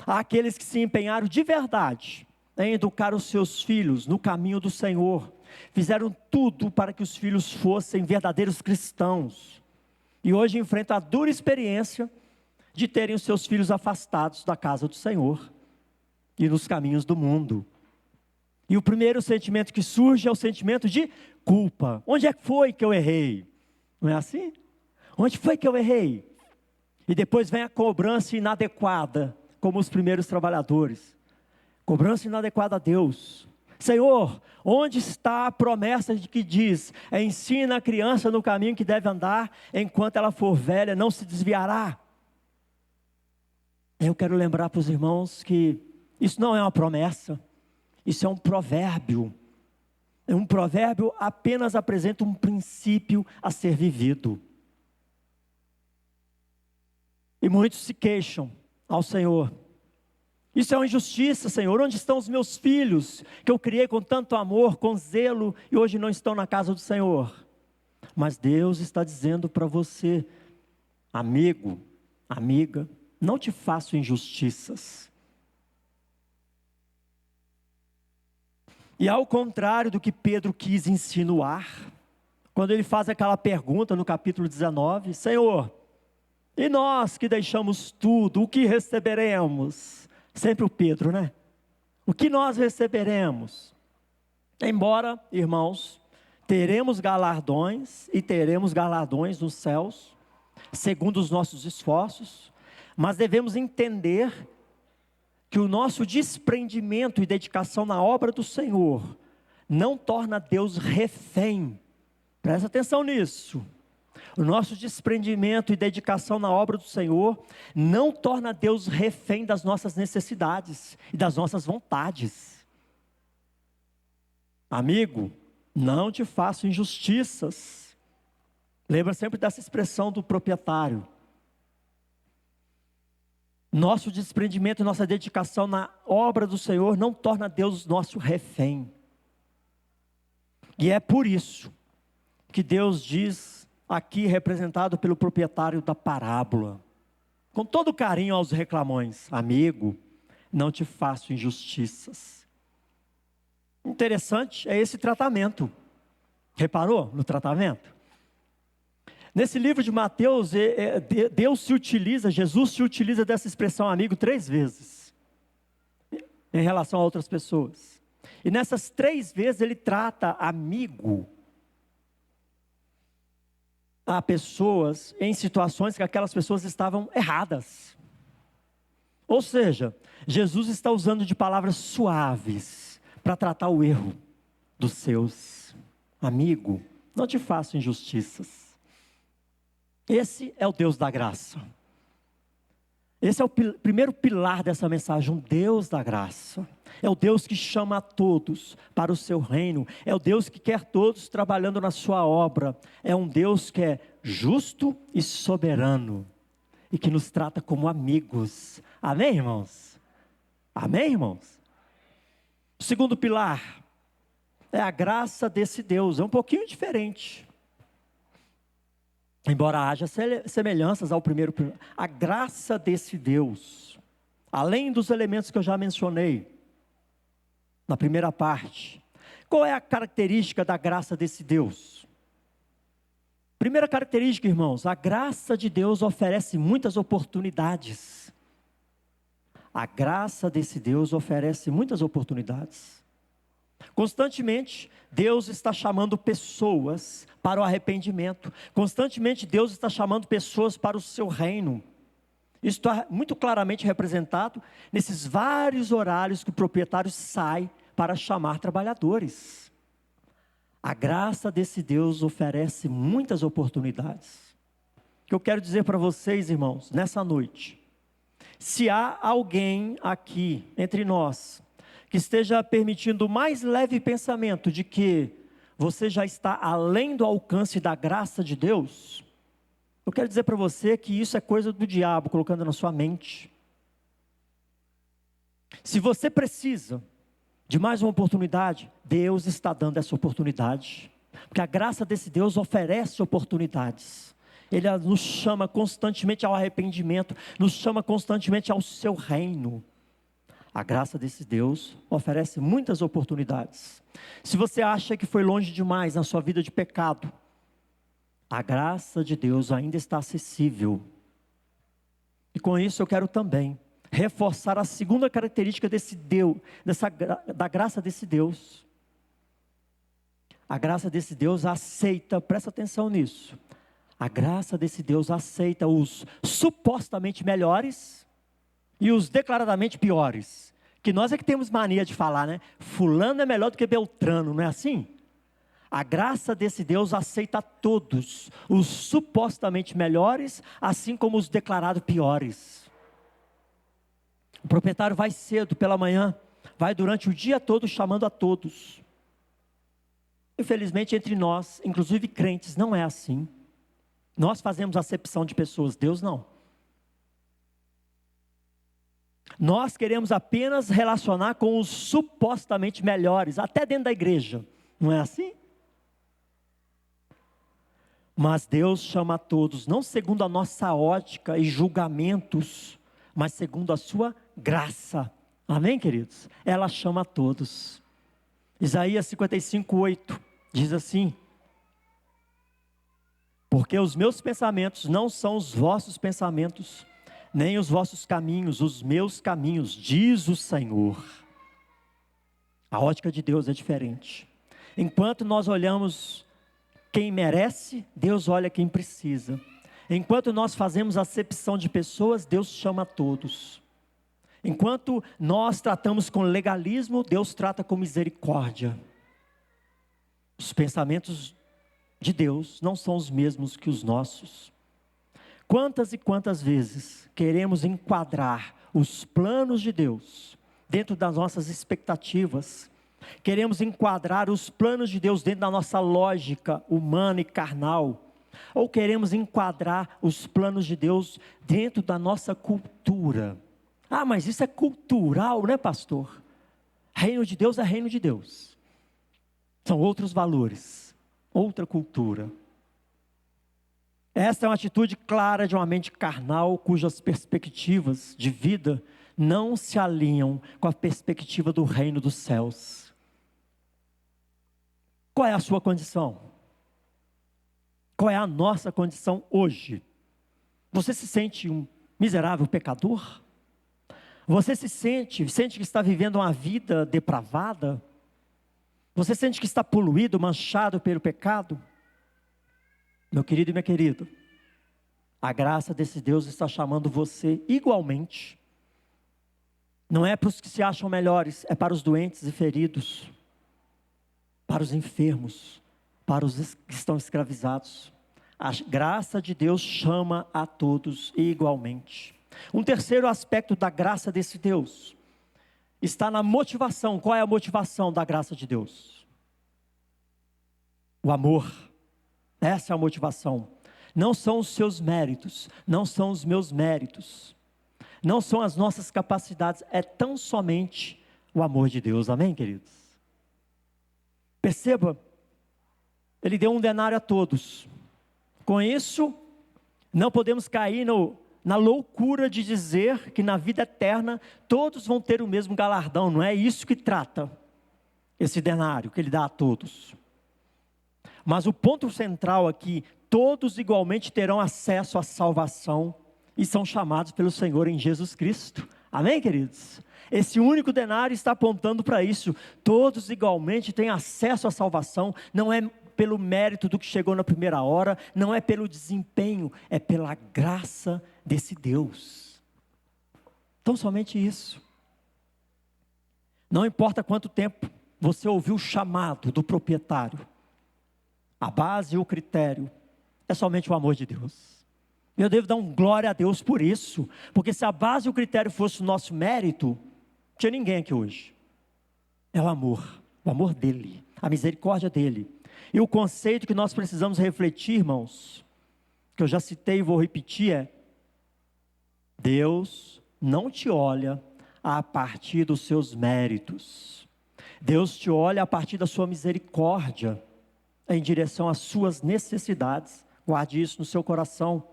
há aqueles que se empenharam de verdade em educar os seus filhos no caminho do Senhor, fizeram tudo para que os filhos fossem verdadeiros cristãos, e hoje enfrentam a dura experiência de terem os seus filhos afastados da casa do Senhor, e nos caminhos do mundo. E o primeiro sentimento que surge é o sentimento de culpa. Onde é que foi que eu errei? Não é assim? Onde foi que eu errei? E depois vem a cobrança inadequada, como os primeiros trabalhadores. Cobrança inadequada a Deus. Senhor, onde está a promessa de que diz: ensina a criança no caminho que deve andar, enquanto ela for velha, não se desviará? Eu quero lembrar para os irmãos que isso não é uma promessa, isso é um provérbio. Um provérbio apenas apresenta um princípio a ser vivido. E muitos se queixam ao Senhor: isso é uma injustiça, Senhor. Onde estão os meus filhos, que eu criei com tanto amor, com zelo, e hoje não estão na casa do Senhor? Mas Deus está dizendo para você: amigo, amiga, não te faço injustiças. E ao contrário do que Pedro quis insinuar, quando ele faz aquela pergunta no capítulo 19, Senhor, e nós que deixamos tudo, o que receberemos? Sempre o Pedro, né? O que nós receberemos? Embora, irmãos, teremos galardões, e teremos galardões nos céus, segundo os nossos esforços, mas devemos entender que o nosso desprendimento e dedicação na obra do Senhor não torna Deus refém. Presta atenção nisso. O nosso desprendimento e dedicação na obra do Senhor não torna Deus refém das nossas necessidades e das nossas vontades. Amigo, não te faço injustiças. Lembra sempre dessa expressão do proprietário. Nosso desprendimento e nossa dedicação na obra do Senhor não torna Deus nosso refém. E é por isso que Deus diz, aqui representado pelo proprietário da parábola, com todo carinho aos reclamões: amigo, não te faço injustiças. Interessante é esse tratamento. Reparou no tratamento? Nesse livro de Mateus, Jesus se utiliza dessa expressão amigo 3 vezes, em relação a outras pessoas. E nessas 3 vezes ele trata amigo a pessoas em situações que aquelas pessoas estavam erradas. Ou seja, Jesus está usando de palavras suaves para tratar o erro dos seus. Amigo, não te faço injustiças. Esse é o Deus da graça. Esse é o primeiro pilar dessa mensagem, um Deus da graça. É o Deus que chama a todos para o seu reino. É o Deus que quer todos trabalhando na sua obra. É um Deus que é justo e soberano, e que nos trata como amigos. Amém, irmãos? Amém, irmãos? O segundo pilar é a graça desse Deus. É um pouquinho diferente, embora haja semelhanças ao primeiro pilar. A graça desse Deus, além dos elementos que eu já mencionei na primeira parte. Qual é a característica da graça desse Deus? Primeira característica, irmãos: a graça de Deus oferece muitas oportunidades. A graça desse Deus oferece muitas oportunidades. Constantemente, Deus está chamando pessoas para o arrependimento. Constantemente, Deus está chamando pessoas para o seu reino. Isso está muito claramente representado nesses vários horários que o proprietário sai para chamar trabalhadores. A graça desse Deus oferece muitas oportunidades. O que eu quero dizer para vocês, irmãos, nessa noite, se há alguém aqui entre nós que esteja permitindo o mais leve pensamento de que você já está além do alcance da graça de Deus, eu quero dizer para você que isso é coisa do diabo colocando na sua mente. Se você precisa de mais uma oportunidade, Deus está dando essa oportunidade, porque a graça desse Deus oferece oportunidades. Ele nos chama constantemente ao arrependimento, nos chama constantemente ao seu reino. A graça desse Deus oferece muitas oportunidades. Se você acha que foi longe demais na sua vida de pecado, a graça de Deus ainda está acessível. E com isso eu quero também reforçar a segunda característica desse Deus, da graça desse Deus. A graça desse Deus aceita, presta atenção nisso. A graça desse Deus aceita os supostamente melhores e os declaradamente piores. Que nós é que temos mania de falar, né? Fulano é melhor do que Beltrano, não é assim? A graça desse Deus aceita todos, os supostamente melhores, assim como os declarados piores. O proprietário vai cedo pela manhã, vai durante o dia todo chamando a todos. Infelizmente entre nós, inclusive crentes, não é assim. Nós fazemos acepção de pessoas, Deus não. Nós queremos apenas relacionar com os supostamente melhores, até dentro da igreja, não é assim? Mas Deus chama a todos, não segundo a nossa ótica e julgamentos, mas segundo a sua graça. Amém, queridos? Ela chama a todos. Isaías 55:8 diz assim: porque os meus pensamentos não são os vossos pensamentos, nem os vossos caminhos, os meus caminhos, diz o Senhor. A ótica de Deus é diferente. Enquanto nós olhamos quem merece, Deus olha quem precisa. Enquanto nós fazemos acepção de pessoas, Deus chama a todos. Enquanto nós tratamos com legalismo, Deus trata com misericórdia. Os pensamentos de Deus não são os mesmos que os nossos. Quantas e quantas vezes queremos enquadrar os planos de Deus dentro das nossas expectativas, queremos enquadrar os planos de Deus dentro da nossa lógica humana e carnal, ou queremos enquadrar os planos de Deus dentro da nossa cultura. Ah, mas isso é cultural, né, pastor? Reino de Deus é reino de Deus. São outros valores, outra cultura. Essa é uma atitude clara de uma mente carnal, cujas perspectivas de vida não se alinham com a perspectiva do reino dos céus. Qual é a sua condição? Qual é a nossa condição hoje? Você se sente um miserável pecador? Você sente que está vivendo uma vida depravada? Você sente que está poluído, manchado pelo pecado? Meu querido e minha querida, a graça desse Deus está chamando você igualmente. Não é para os que se acham melhores, é para os doentes e feridos, para os enfermos, para os que estão escravizados. A graça de Deus chama a todos igualmente. Um terceiro aspecto da graça desse Deus está na motivação. Qual é a motivação da graça de Deus? O amor. Essa é a motivação. Não são os seus méritos, não são os meus méritos, não são as nossas capacidades, é tão somente o amor de Deus. Amém, queridos? Perceba, Ele deu um denário a todos. Com isso, não podemos cair na loucura de dizer que na vida eterna todos vão ter o mesmo galardão. Não é isso que trata esse denário que Ele dá a todos. Mas o ponto central aqui, todos igualmente terão acesso à salvação e são chamados pelo Senhor em Jesus Cristo. Amém, queridos? Esse único denário está apontando para isso. Todos igualmente têm acesso à salvação. Não é pelo mérito do que chegou na primeira hora, não é pelo desempenho, é pela graça desse Deus. Então somente isso. Não importa quanto tempo você ouviu o chamado do proprietário, a base e o critério é somente o amor de Deus. Eu devo dar glória a Deus por isso, porque se a base e o critério fosse o nosso mérito, não tinha ninguém aqui hoje. É o amor dele, a misericórdia dele. E o conceito que nós precisamos refletir, irmãos, que eu já citei e vou repetir, é: Deus não te olha a partir dos seus méritos. Deus te olha a partir da sua misericórdia, em direção às suas necessidades. Guarde isso no seu coração,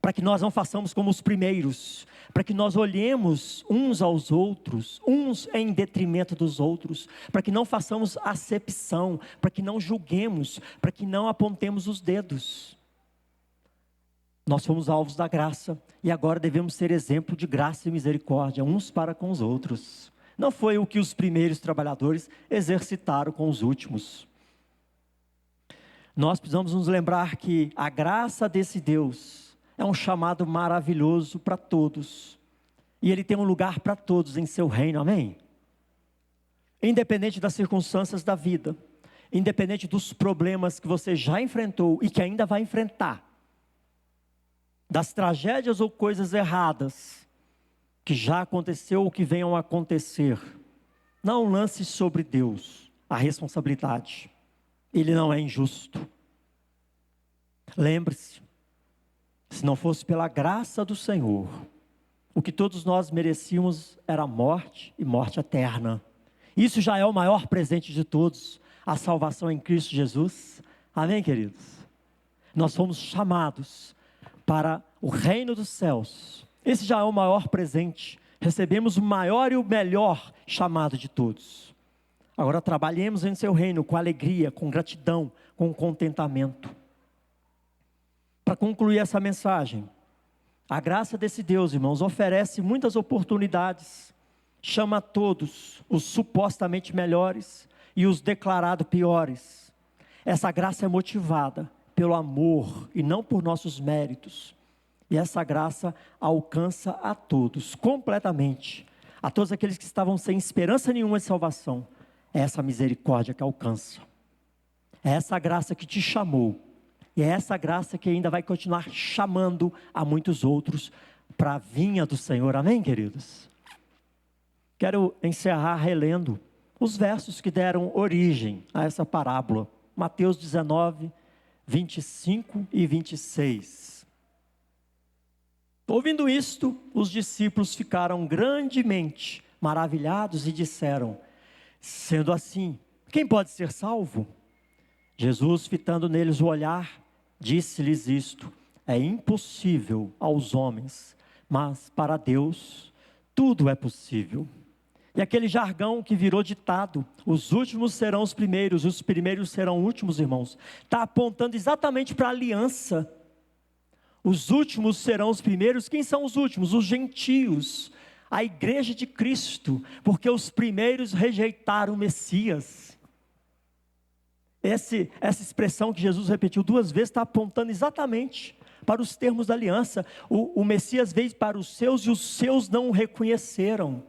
para que nós não façamos como os primeiros, para que nós olhemos uns aos outros, uns em detrimento dos outros, para que não façamos acepção, para que não julguemos, para que não apontemos os dedos. Nós fomos alvos da graça, e agora devemos ser exemplo de graça e misericórdia, uns para com os outros. Não foi o que os primeiros trabalhadores exercitaram com os últimos. Nós precisamos nos lembrar que a graça desse Deus é um chamado maravilhoso para todos, e Ele tem um lugar para todos em seu reino, amém? Independente das circunstâncias da vida, independente dos problemas que você já enfrentou e que ainda vai enfrentar, das tragédias ou coisas erradas que já aconteceu ou que venham a acontecer, não lance sobre Deus a responsabilidade. Ele não é injusto. Lembre-se, se não fosse pela graça do Senhor, o que todos nós merecíamos era morte, e morte eterna. Isso já é o maior presente de todos, a salvação em Cristo Jesus. Amém, queridos? Nós fomos chamados para o reino dos céus. Esse já é o maior presente. Recebemos o maior e o melhor chamado de todos. Agora trabalhemos em seu reino com alegria, com gratidão, com contentamento. Para concluir essa mensagem, a graça desse Deus, irmãos, oferece muitas oportunidades. Chama a todos, os supostamente melhores e os declarados piores. Essa graça é motivada pelo amor e não por nossos méritos. E essa graça alcança a todos, completamente. A todos aqueles que estavam sem esperança nenhuma de salvação. É essa misericórdia que alcança. É essa graça que te chamou. E é essa graça que ainda vai continuar chamando a muitos outros para a vinha do Senhor. Amém, queridos? Quero encerrar relendo os versos que deram origem a essa parábola. Mateus 19, 25 e 26. Ouvindo isto, os discípulos ficaram grandemente maravilhados e disseram: sendo assim, quem pode ser salvo? Jesus, fitando neles o olhar, disse-lhes isto: é impossível aos homens, mas para Deus tudo é possível. E aquele jargão que virou ditado, os últimos serão os primeiros, os primeiros serão últimos, irmãos, está apontando exatamente para a aliança. Os últimos serão os primeiros. Quem são os últimos? Os gentios, a igreja de Cristo, porque os primeiros rejeitaram o Messias. Essa expressão que Jesus repetiu 2 vezes está apontando exatamente para os termos da aliança. O Messias veio para os seus e os seus não o reconheceram.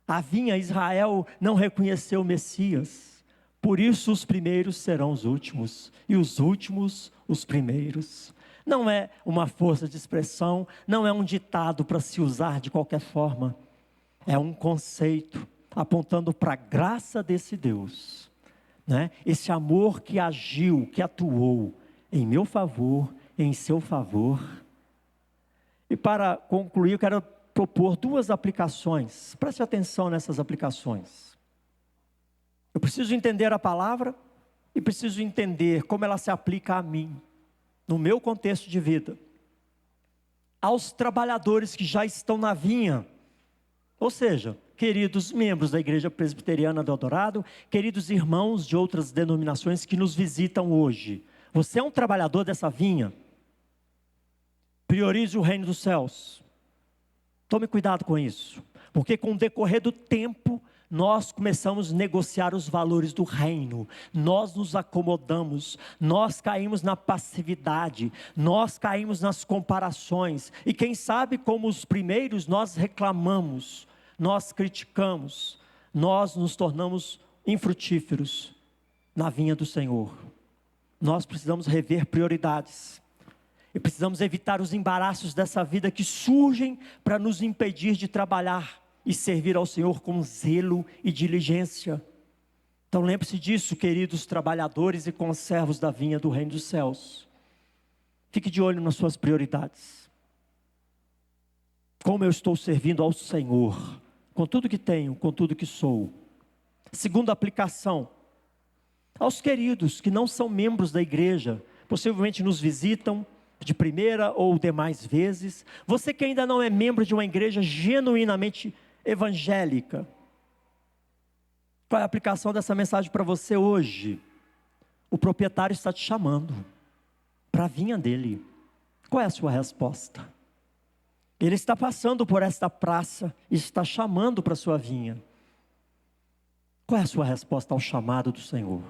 A vinha Israel não reconheceu o Messias. Por isso os primeiros serão os últimos e os últimos os primeiros. Não é uma força de expressão, não é um ditado para se usar de qualquer forma. É um conceito apontando para a graça desse Deus, né? Esse amor que agiu, que atuou em meu favor, em seu favor. E para concluir, eu quero propor 2 aplicações. Preste atenção nessas aplicações. Eu preciso entender a palavra e preciso entender como ela se aplica a mim, no meu contexto de vida. Aos trabalhadores que já estão na vinha, ou seja, queridos membros da Igreja Presbiteriana do Eldorado, queridos irmãos de outras denominações que nos visitam hoje. Você é um trabalhador dessa vinha. Priorize o reino dos céus. Tome cuidado com isso, porque com o decorrer do tempo, nós começamos a negociar os valores do reino, nós nos acomodamos, nós caímos na passividade, nós caímos nas comparações, e quem sabe como os primeiros nós reclamamos, nós criticamos, nós nos tornamos infrutíferos. na vinha do Senhor. Nós precisamos rever prioridades. E precisamos evitar os embaraços dessa vida que surgem para nos impedir de trabalhar e servir ao Senhor com zelo e diligência. Então lembre-se disso, queridos trabalhadores e conservos da vinha do reino dos céus. Fique de olho nas suas prioridades. Como eu estou servindo ao Senhor, com tudo que tenho, com tudo que sou. Segunda aplicação, aos queridos que não são membros da igreja, possivelmente nos visitam de primeira ou demais vezes. Você que ainda não é membro de uma igreja genuinamente evangélica, qual é a aplicação dessa mensagem para você hoje? O proprietário está te chamando para a vinha dele. Qual é a sua resposta? Ele está passando por esta praça e está chamando para a sua vinha. Qual é a sua resposta ao chamado do Senhor?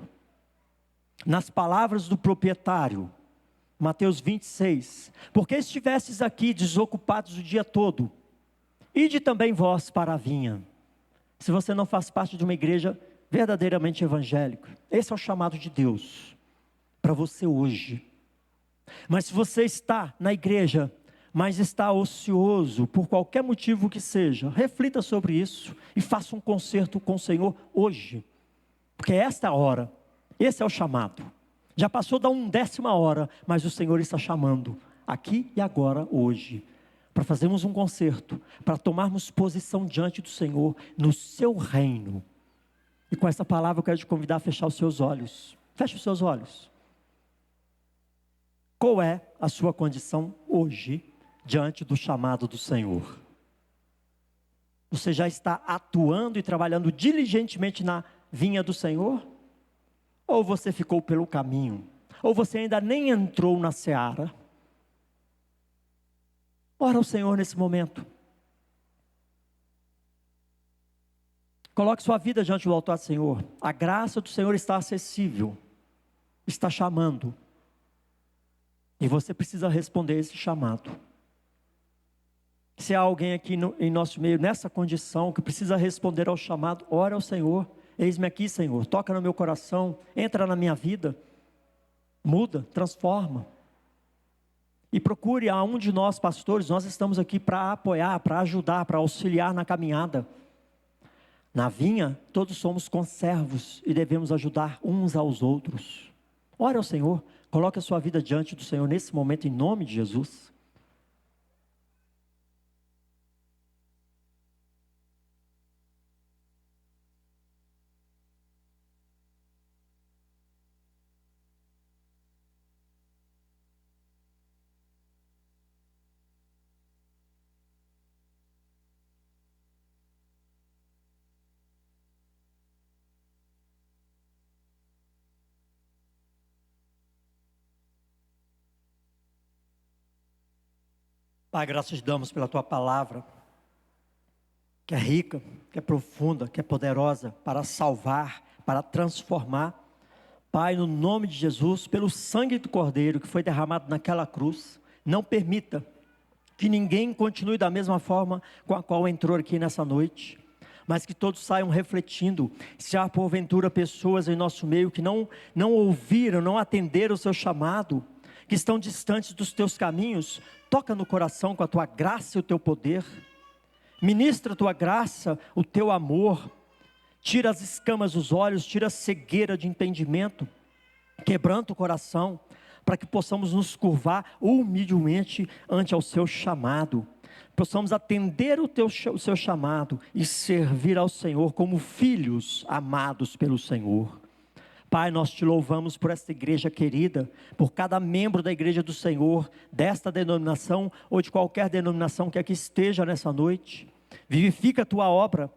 Nas palavras do proprietário, Mateus 26, porque estivestes aqui desocupados o dia todo, ide também vós para a vinha. Se você não faz parte de uma igreja verdadeiramente evangélica, esse é o chamado de Deus para você hoje. Mas se você está na igreja, mas está ocioso, por qualquer motivo que seja, reflita sobre isso e faça um concerto com o Senhor hoje, porque esta é a hora, esse é o chamado. Já passou da 1/10 hora, mas o Senhor está chamando, aqui e agora, hoje, para fazermos um concerto, para tomarmos posição diante do Senhor, no seu reino. E com essa palavra eu quero te convidar a fechar os seus olhos. Feche os seus olhos. Qual é a sua condição hoje, diante do chamado do Senhor? Você já está atuando e trabalhando diligentemente na vinha do Senhor? Ou você ficou pelo caminho? Ou você ainda nem entrou na seara? Ora ao Senhor nesse momento. Coloque sua vida diante do altar do Senhor. A graça do Senhor está acessível. Está chamando. E você precisa responder esse chamado. Se há alguém aqui em nosso meio, nessa condição, que precisa responder ao chamado, ora ao Senhor. Eis-me aqui, Senhor, toca no meu coração, entra na minha vida, muda, transforma. E procure a um de nós, pastores, nós estamos aqui para apoiar, para ajudar, para auxiliar na caminhada. Na vinha, todos somos conservos e devemos ajudar uns aos outros. Ore ao Senhor, coloque a sua vida diante do Senhor nesse momento, em nome de Jesus. Pai, graças te damos pela tua palavra, que é rica, que é profunda, que é poderosa para salvar, para transformar. Pai, no nome de Jesus, pelo sangue do Cordeiro que foi derramado naquela cruz, não permita que ninguém continue da mesma forma com a qual entrou aqui nessa noite, mas que todos saiam refletindo. Se há porventura pessoas em nosso meio que não ouviram, não atenderam o seu chamado, que estão distantes dos teus caminhos, toca no coração com a tua graça e o teu poder, ministra a tua graça, o teu amor, tira as escamas dos olhos, tira a cegueira de entendimento, quebranta o coração, para que possamos nos curvar humildemente ante ao seu chamado, possamos atender o seu chamado e servir ao Senhor como filhos amados pelo Senhor. Pai, nós te louvamos por esta igreja querida, por cada membro da igreja do Senhor, desta denominação ou de qualquer denominação que aqui esteja nessa noite. Vivifica a tua obra,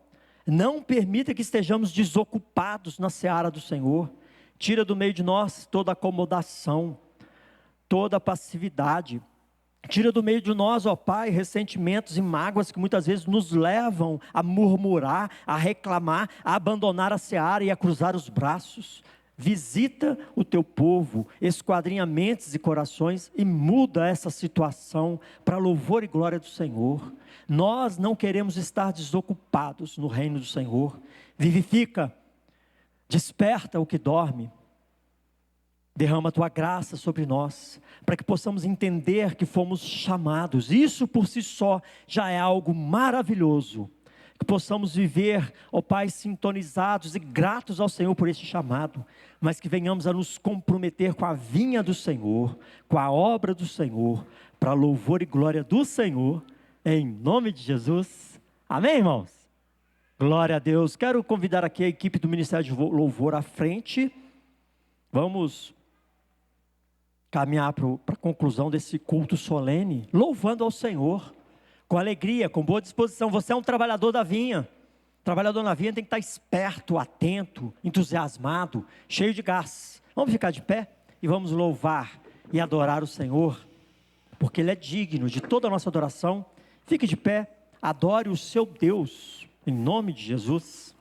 não permita que estejamos desocupados na seara do Senhor. Tira do meio de nós toda acomodação, toda passividade. Tira do meio de nós, ó Pai, ressentimentos e mágoas que muitas vezes nos levam a murmurar, a reclamar, a abandonar a seara e a cruzar os braços. Visita o teu povo, esquadrinha mentes e corações e muda essa situação para louvor e glória do Senhor. Nós não queremos estar desocupados no reino do Senhor. Vivifica, Desperta o que dorme. Derrama a tua graça sobre nós, para que possamos entender que fomos chamados. Isso por si só já é algo maravilhoso. Que possamos viver, ó Pai, sintonizados e gratos ao Senhor por este chamado, mas que venhamos a nos comprometer com a vinha do Senhor, com a obra do Senhor, para louvor e glória do Senhor, em nome de Jesus. Amém, irmãos? Glória a Deus. Quero convidar aqui a equipe do Ministério de Louvor à frente. Vamos caminhar para a conclusão desse culto solene, louvando ao Senhor, com alegria, com boa disposição. Você é um trabalhador da vinha. O trabalhador na vinha tem que estar esperto, atento, entusiasmado, cheio de gás. Vamos ficar de pé e vamos louvar e adorar o Senhor, porque Ele é digno de toda a nossa adoração. Fique de pé, adore o seu Deus, em nome de Jesus.